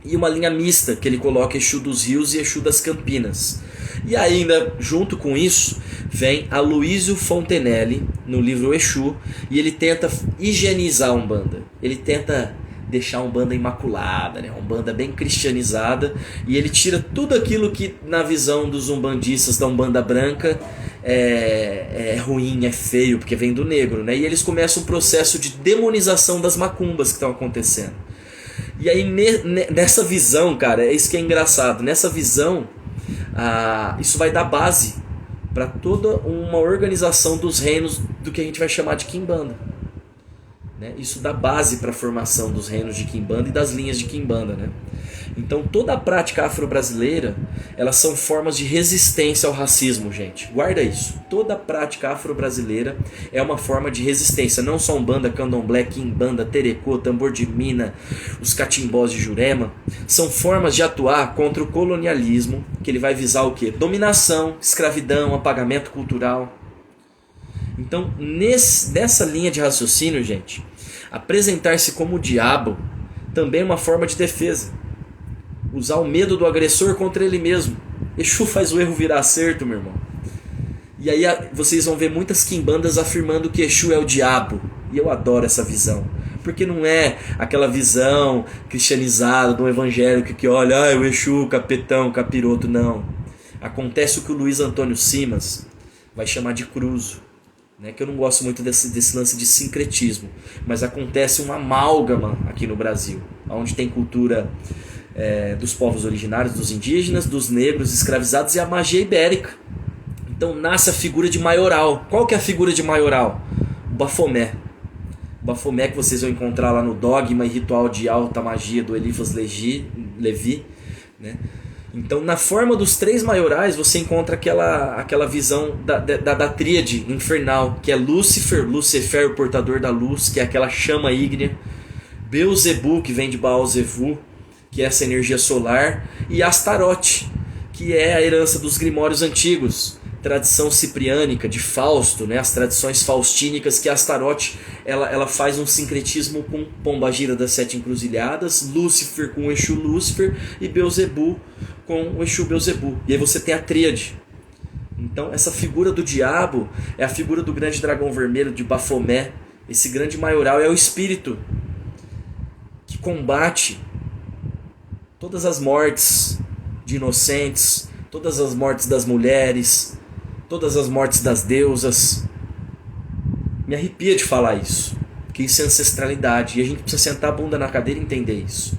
E uma linha mista, que ele coloca Exu dos Rios e Exu das Campinas. E ainda, junto com isso, vem Aloysio Fontenelle, no livro Exu, e ele tenta higienizar a Umbanda. Ele tenta deixar a Umbanda imaculada, né? Uma Umbanda bem cristianizada, e ele tira tudo aquilo que, na visão dos umbandistas da Umbanda branca, é ruim, é feio, porque vem do negro, né? E eles começam um processo de demonização das macumbas que estão acontecendo. E aí, nessa visão, cara, é isso que é engraçado. Nessa visão, isso vai dar base para toda uma organização dos reinos do que a gente vai chamar de Quimbanda, né? Isso dá base para a formação dos reinos de Quimbanda e das linhas de Quimbanda, né? Então toda a prática afro-brasileira, elas são formas de resistência ao racismo, gente. Guarda isso. Toda a prática afro-brasileira é uma forma de resistência. Não só Umbanda, Candomblé, Quimbanda, Terecô, Tambor de Mina, os catimbós de Jurema. São formas de atuar contra o colonialismo, que ele vai visar o quê? Dominação, escravidão, apagamento cultural. Então, nessa linha de raciocínio, gente, apresentar-se como o diabo também é uma forma de defesa. Usar o medo do agressor contra ele mesmo. Exu faz o erro virar acerto, meu irmão. E aí vocês vão ver muitas quimbandas afirmando que Exu é o diabo. E eu adoro essa visão. Porque não é aquela visão cristianizada do evangélico que olha, o Exu, capetão, capiroto, não. Acontece o que o Luiz Antônio Simas vai chamar de cruzo, né? Que eu não gosto muito desse lance de sincretismo. Mas acontece uma amálgama aqui no Brasil, onde tem cultura dos povos originários, dos indígenas, dos negros escravizados e a magia ibérica. Então nasce a figura de maioral. Qual que é a figura de maioral? O Bafomé. O Bafomé que vocês vão encontrar lá no Dogma e Ritual de Alta Magia do Eliphas Levi, né? Então na forma dos 3 maiorais você encontra aquela visão da tríade infernal, que é Lúcifer, o portador da luz, que é aquela chama ígnea. Beuzebu, que vem de Baal-Zevu, que é essa energia solar, e Astarote, que é a herança dos grimórios antigos, tradição cipriânica, de Fausto, né? As tradições faustínicas, que Astarote ela faz um sincretismo com Pombagira das 7 encruzilhadas, Lúcifer com o Exu Lúcifer e Beuzebu com o Exu Beuzebu. E aí você tem a tríade. Então essa figura do diabo é a figura do grande dragão vermelho de Bafomé. Esse grande maioral é o espírito que combate todas as mortes de inocentes, todas as mortes das mulheres, todas as mortes das deusas. Me arrepia de falar isso, porque isso é ancestralidade e a gente precisa sentar a bunda na cadeira e entender isso.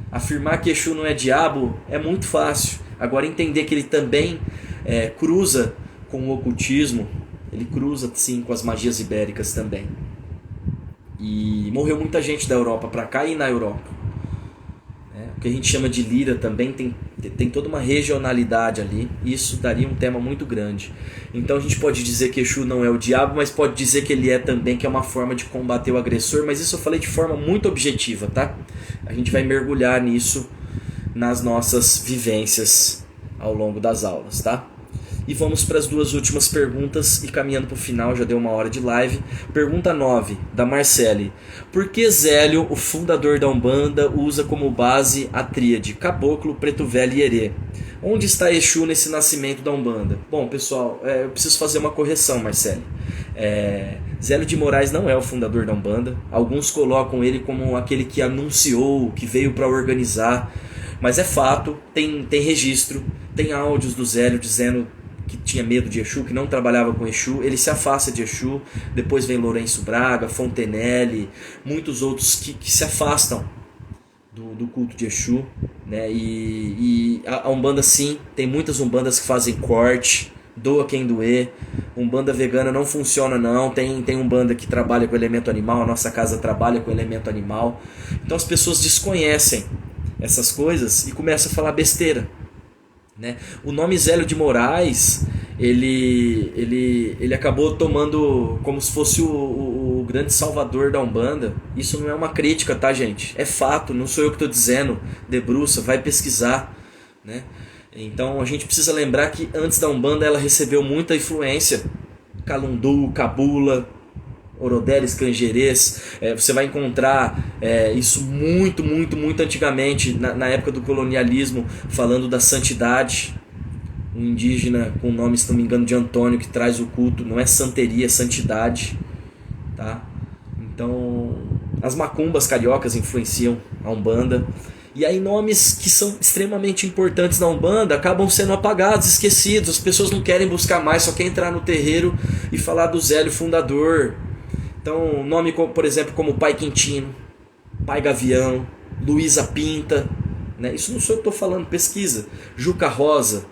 Afirmar que Exu não é diabo é muito fácil. Agora entender que ele também cruza com o ocultismo, ele cruza sim com as magias ibéricas também. E morreu muita gente da Europa para cá e na Europa. O que a gente chama de lira também tem toda uma regionalidade ali. E isso daria um tema muito grande. Então a gente pode dizer que Exu não é o diabo, mas pode dizer que ele é também, que é uma forma de combater o agressor. Mas isso eu falei de forma muito objetiva, tá? A gente vai mergulhar nisso nas nossas vivências ao longo das aulas, tá? E vamos para as duas últimas perguntas e caminhando para o final, já deu 1 hora de live. Pergunta 9, da Marcele. Por que Zélio, o fundador da Umbanda, usa como base a tríade Caboclo, Preto Velho e Herê? Onde está Exu nesse nascimento da Umbanda? Bom, pessoal, eu preciso fazer uma correção, Marcele. Zélio de Moraes não é o fundador da Umbanda. Alguns colocam ele como aquele que anunciou, que veio para organizar. Mas é fato, tem registro, tem áudios do Zélio dizendo que tinha medo de Exu, que não trabalhava com Exu. Ele se afasta de Exu, depois vem Lourenço Braga, Fontenelle, muitos outros que se afastam do culto de Exu, né? E a Umbanda sim, tem muitas Umbandas que fazem corte, doa quem doer. Umbanda vegana não funciona não, tem Umbanda que trabalha com elemento animal, a nossa casa trabalha com elemento animal. Então as pessoas desconhecem essas coisas e começam a falar besteira, né? O nome Zélio de Moraes, ele acabou tomando como se fosse o grande salvador da Umbanda. Isso não é uma crítica, tá, gente? É fato, não sou eu que estou dizendo. Debruça, vai pesquisar, né? Então a gente precisa lembrar que antes da Umbanda ela recebeu muita influência. Calundu, Cabula, Orodeles, Canjerês. Você vai encontrar isso muito antigamente, na época do colonialismo, falando da santidade. Um indígena com o nome, se não me engano, de Antônio, que traz o culto. Não é santeria, é santidade, tá? Então as macumbas cariocas influenciam a Umbanda. E aí nomes que são extremamente importantes na Umbanda acabam sendo apagados, esquecidos. As pessoas não querem buscar mais, só querem entrar no terreiro e falar do Zélio fundador. Então, nome, por exemplo, como Pai Quintino, Pai Gavião, Luísa Pinta, né? Isso não sou eu que estou falando, pesquisa. Juca Rosa,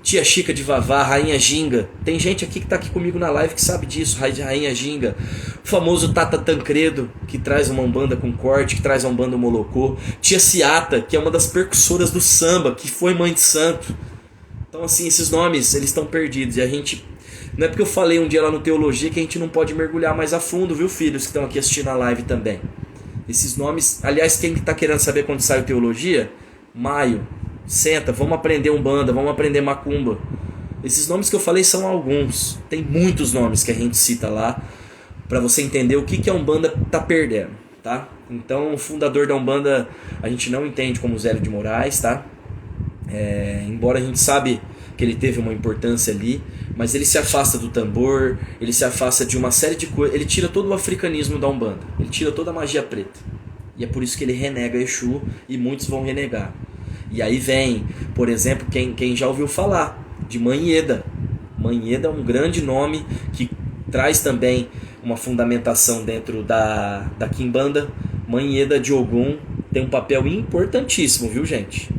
Tia Chica de Vavá, Rainha Ginga. Tem gente aqui que está aqui comigo na live que sabe disso, Rainha Ginga. O famoso Tata Tancredo, que traz uma Umbanda com corte, que traz uma Umbanda molocô. Tia Ciata, que é uma das percussoras do samba, que foi mãe de santo. Então, assim, esses nomes, eles estão perdidos. E a gente... Não é porque eu falei um dia lá no Teologia que a gente não pode mergulhar mais a fundo, viu, filhos que estão aqui assistindo a live também. Esses nomes... Aliás, quem está querendo saber quando sai o Teologia? Maio. Senta, vamos aprender Umbanda, vamos aprender Macumba. Esses nomes que eu falei são alguns. Tem muitos nomes que a gente cita lá para você entender o que a Umbanda está perdendo, tá? Então, o fundador da Umbanda a gente não entende como Zélio de Moraes, tá? Embora a gente sabe que ele teve uma importância ali, mas ele se afasta do tambor, ele se afasta de uma série de coisas, ele tira todo o africanismo da Umbanda, ele tira toda a magia preta. E é por isso que ele renega Exu e muitos vão renegar. E aí vem, por exemplo, quem já ouviu falar de Manheda. Manheda é um grande nome que traz também uma fundamentação dentro da Quimbanda. Manheda de Ogum tem um papel importantíssimo, viu, gente?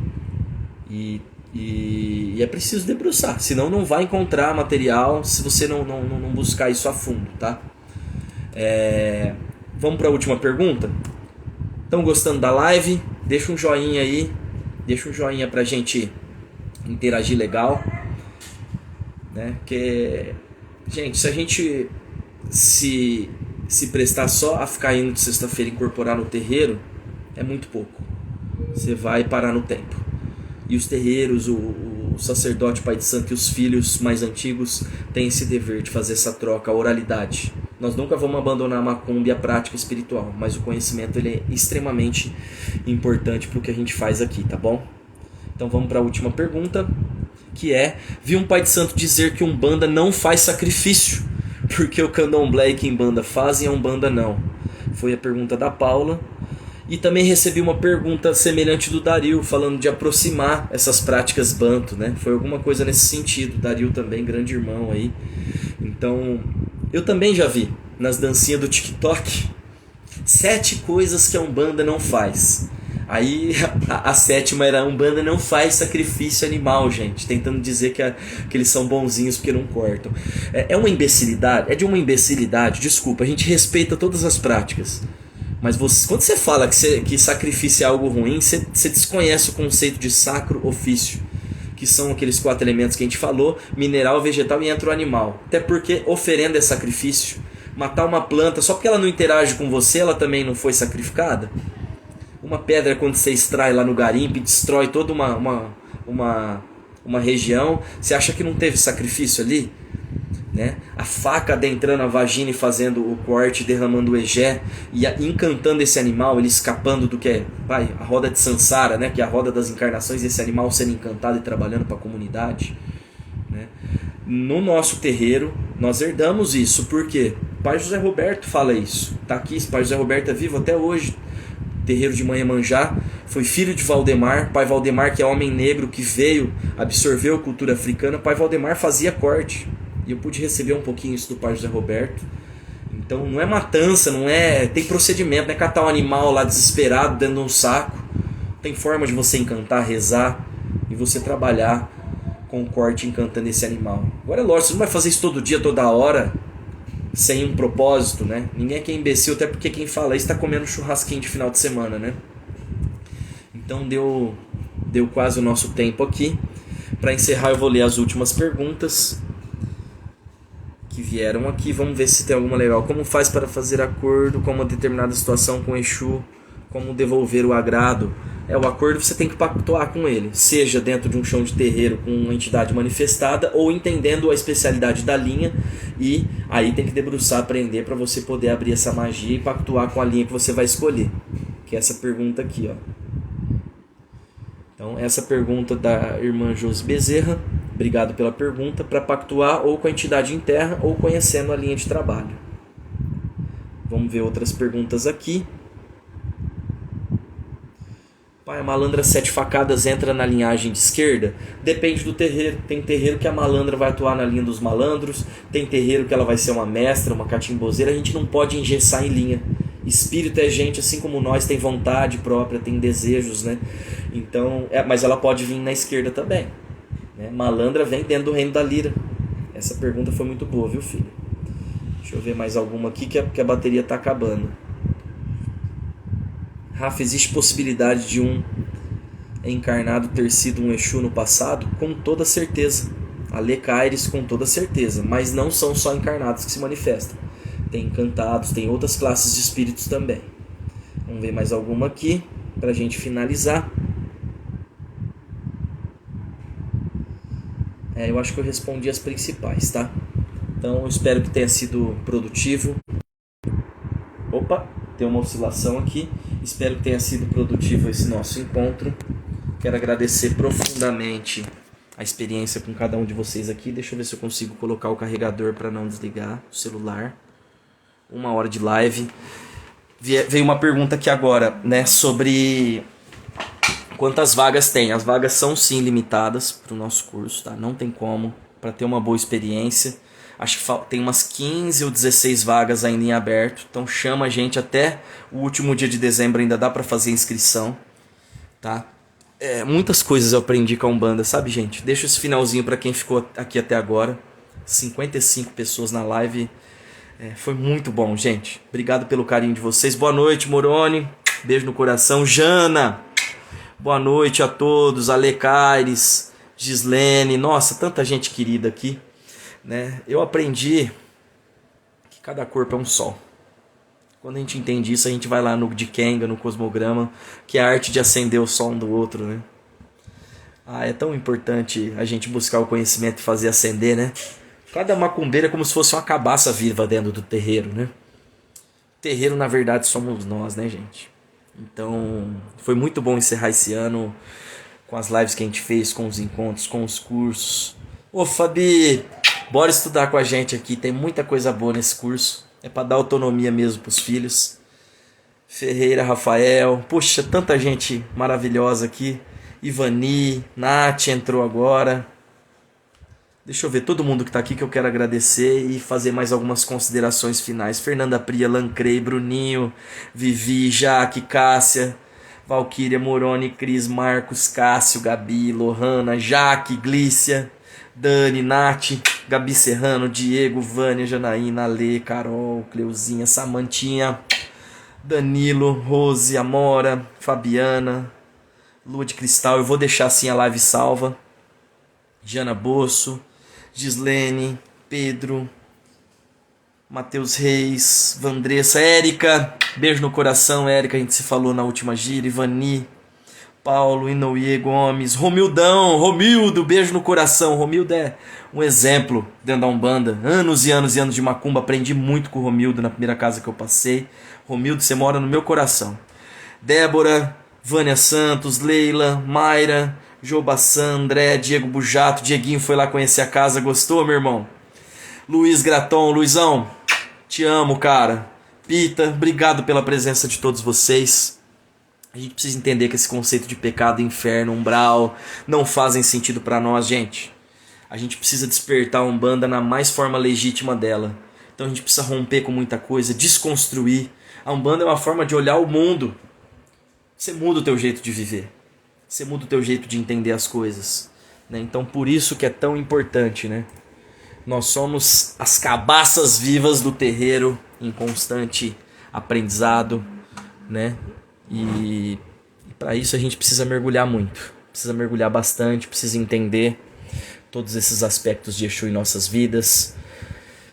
E é preciso debruçar, senão não vai encontrar material se você não buscar isso a fundo, tá? Vamos para a última pergunta? Estão gostando da live? Deixa um joinha aí, deixa um joinha pra gente interagir legal, né? Porque, gente, se a gente se prestar só a ficar indo de sexta-feira e incorporar no terreiro, é muito pouco. Você vai parar no tempo. E os terreiros, o sacerdote, pai de santo e os filhos mais antigos têm esse dever de fazer essa troca, a oralidade. Nós nunca vamos abandonar a macumba e a prática espiritual, mas o conhecimento ele é extremamente importante para o que a gente faz aqui, tá bom? Então vamos para a última pergunta, que é: vi um pai de santo dizer que Umbanda não faz sacrifício, porque o candomblé e quimbanda fazem, a Umbanda não. Foi a pergunta da Paula. E também recebi uma pergunta semelhante do Dario, falando de aproximar essas práticas Banto, né? Foi alguma coisa nesse sentido. Dario também, grande irmão aí. Então, eu também já vi nas dancinhas do TikTok 7 coisas que a Umbanda não faz. Aí a sétima era: a Umbanda não faz sacrifício animal, gente, tentando dizer que eles são bonzinhos porque não cortam. É uma imbecilidade, é de uma imbecilidade, desculpa, a gente respeita todas as práticas. Mas quando você fala que sacrifício é algo ruim, você desconhece o conceito de sacro ofício, que são aqueles 4 elementos que a gente falou: mineral, vegetal e entra o animal. Até porque oferenda é sacrifício. Matar uma planta, só porque ela não interage com você, ela também não foi sacrificada? Uma pedra, quando você extrai lá no garimpo e destrói toda uma região, você acha que não teve sacrifício ali? Né? A faca adentrando a vagina e fazendo o corte, derramando o egé e encantando esse animal, ele escapando do que é a roda de Sansara, né? Que é a roda das encarnações, esse animal sendo encantado e trabalhando para a comunidade, né? No nosso terreiro nós herdamos isso, porque Pai José Roberto fala isso, tá aqui, Pai José Roberto é vivo até hoje. Terreiro de Manhamanjá, foi filho de Valdemar. Pai Valdemar, que é homem negro que veio, absorveu a cultura africana. Pai Valdemar fazia corte, e eu pude receber um pouquinho isso do Pai José Roberto. Então não é matança, não é, tem procedimento, não é catar um animal lá desesperado dentro de um saco. Tem forma de você encantar, rezar e você trabalhar com o corte encantando esse animal. Agora é lógico, você não vai fazer isso todo dia, toda hora, sem um propósito, né? Ninguém aqui é imbecil, até porque quem fala isso está comendo churrasquinho de final de semana, né? Então deu quase o nosso tempo aqui. Para encerrar, eu vou ler as últimas perguntas que vieram aqui. Vamos ver se tem alguma legal. Como faz para fazer acordo com uma determinada situação com Exu? Como devolver o agrado? O acordo você tem que pactuar com ele, seja dentro de um chão de terreiro com uma entidade manifestada ou entendendo a especialidade da linha, e aí tem que debruçar, aprender para você poder abrir essa magia e pactuar com a linha que você vai escolher, que é essa pergunta aqui, ó. Então essa pergunta da irmã Josi Bezerra, obrigado pela pergunta, para pactuar ou com a entidade em terra ou conhecendo a linha de trabalho. Vamos ver outras perguntas aqui. Pai, a malandra 7 facadas entra na linhagem de esquerda? Depende do terreiro. Tem terreiro que a malandra vai atuar na linha dos malandros, tem terreiro que ela vai ser uma mestra, uma catimbozeira. A gente não pode engessar em linha. Espírito é gente assim como nós, tem vontade própria, tem desejos, né? Então, mas ela pode vir na esquerda também, né? Malandra vem dentro do reino da lira. Essa pergunta foi muito boa, viu, filho? Deixa eu ver mais alguma aqui que a bateria está acabando. Rafa, existe possibilidade de um encarnado ter sido um Exu no passado? Com toda certeza. Alê Caires, com toda certeza. Mas não são só encarnados que se manifestam. Tem encantados, tem outras classes de espíritos também. Vamos ver mais alguma aqui para a gente finalizar. Eu acho que eu respondi as principais, tá? Então eu espero que tenha sido produtivo. Opa, tem uma oscilação aqui. Espero que tenha sido produtivo esse nosso encontro. Quero agradecer profundamente a experiência com cada um de vocês aqui. Deixa eu ver se eu consigo colocar o carregador para não desligar o celular. 1 hora de live. Veio uma pergunta aqui agora, né, sobre quantas vagas tem. As vagas são sim limitadas para o nosso curso, tá? Não tem como, para ter uma boa experiência. Acho que tem umas 15 ou 16 vagas ainda em aberto. Então chama a gente até o último dia de dezembro, ainda dá para fazer inscrição, tá? Muitas coisas eu aprendi com a Umbanda, sabe, gente? Deixa esse finalzinho para quem ficou aqui até agora. 55 pessoas na live. Foi muito bom, gente. Obrigado pelo carinho de vocês. Boa noite, Moroni. Beijo no coração. Jana, boa noite a todos. Ale Caires, Gislene. Nossa, tanta gente querida aqui, né? Eu aprendi que cada corpo é um sol. Quando a gente entende isso, a gente vai lá no Dikenga, no cosmograma, que é a arte de acender o sol um do outro, né? É tão importante a gente buscar o conhecimento e fazer acender, né? Cada macumbeira é como se fosse uma cabaça viva dentro do terreiro, né? O terreiro, na verdade, somos nós, né, gente? Então, foi muito bom encerrar esse ano com as lives que a gente fez, com os encontros, com os cursos. Ô, Fabi, bora estudar com a gente aqui. Tem muita coisa boa nesse curso. É para dar autonomia mesmo pros filhos. Ferreira, Rafael, poxa, tanta gente maravilhosa aqui. Ivani, Nath entrou agora. Deixa eu ver todo mundo que tá aqui que eu quero agradecer e fazer mais algumas considerações finais. Fernanda Pria, Lancrei, Bruninho, Vivi, Jaque, Cássia, Valquíria, Moroni, Cris, Marcos, Cássio, Gabi, Lohana, Jaque, Glícia, Dani, Nath, Gabi Serrano, Diego, Vânia, Janaína, Alê, Carol, Cleuzinha, Samantinha, Danilo, Rose, Amora, Fabiana, Lua de Cristal. Eu vou deixar assim a live salva. Jana Bosso, Gislene, Pedro, Matheus Reis, Vandressa, Érica, beijo no coração, Érica, a gente se falou na última gira, Ivani, Paulo, Inouye Gomes, Romildo, beijo no coração. Romildo é um exemplo dentro da Umbanda, anos e anos e anos de macumba, aprendi muito com o Romildo na primeira casa que eu passei. Romildo, você mora no meu coração. Débora, Vânia Santos, Leila, Mayra, Jobassan, André, Diego Bujato, Dieguinho foi lá conhecer a casa, gostou, meu irmão? Luiz Graton, Luizão, te amo, cara. Pita, obrigado pela presença de todos vocês. A gente precisa entender que esse conceito de pecado, inferno, umbral, não fazem sentido pra nós, gente. A gente precisa despertar a Umbanda na mais forma legítima dela. Então a gente precisa romper com muita coisa, desconstruir. A Umbanda é uma forma de olhar o mundo. Você muda o teu jeito de viver. Você muda o teu jeito de entender as coisas, né? Então por isso que é tão importante, né? Nós somos as cabaças vivas do terreiro em constante aprendizado, né? E para isso a gente precisa mergulhar muito, precisa mergulhar bastante, precisa entender todos esses aspectos de Exu em nossas vidas.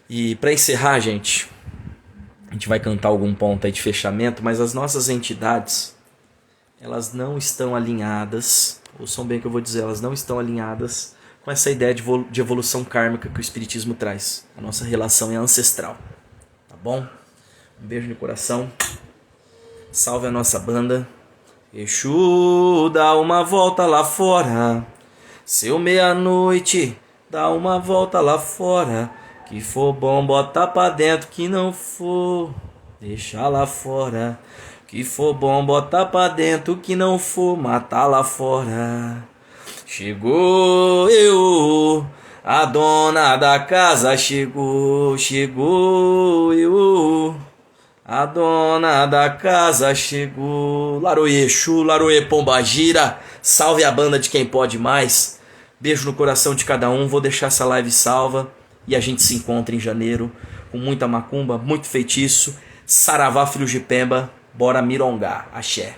E para encerrar, gente, a gente vai cantar algum ponto aí de fechamento, mas as nossas entidades, elas não estão alinhadas, ouçam bem o que eu vou dizer, elas não estão alinhadas com essa ideia de evolução kármica que o Espiritismo traz. A nossa relação é ancestral, tá bom? Um beijo no coração, salve a nossa banda. Exu, dá uma volta lá fora, seu meia-noite, dá uma volta lá fora, que for bom bota pra dentro, que não for, deixa lá fora. Que for bom, bota pra dentro, que não for, mata lá fora. Chegou eu, a dona da casa chegou, eu, a dona da casa chegou. Laroê Exu, Laroê Pombagira, salve a banda de quem pode mais. Beijo no coração de cada um, vou deixar essa live salva e a gente se encontra em janeiro com muita macumba, muito feitiço. Saravá, filhos de Pemba. Bora mirongar, axé.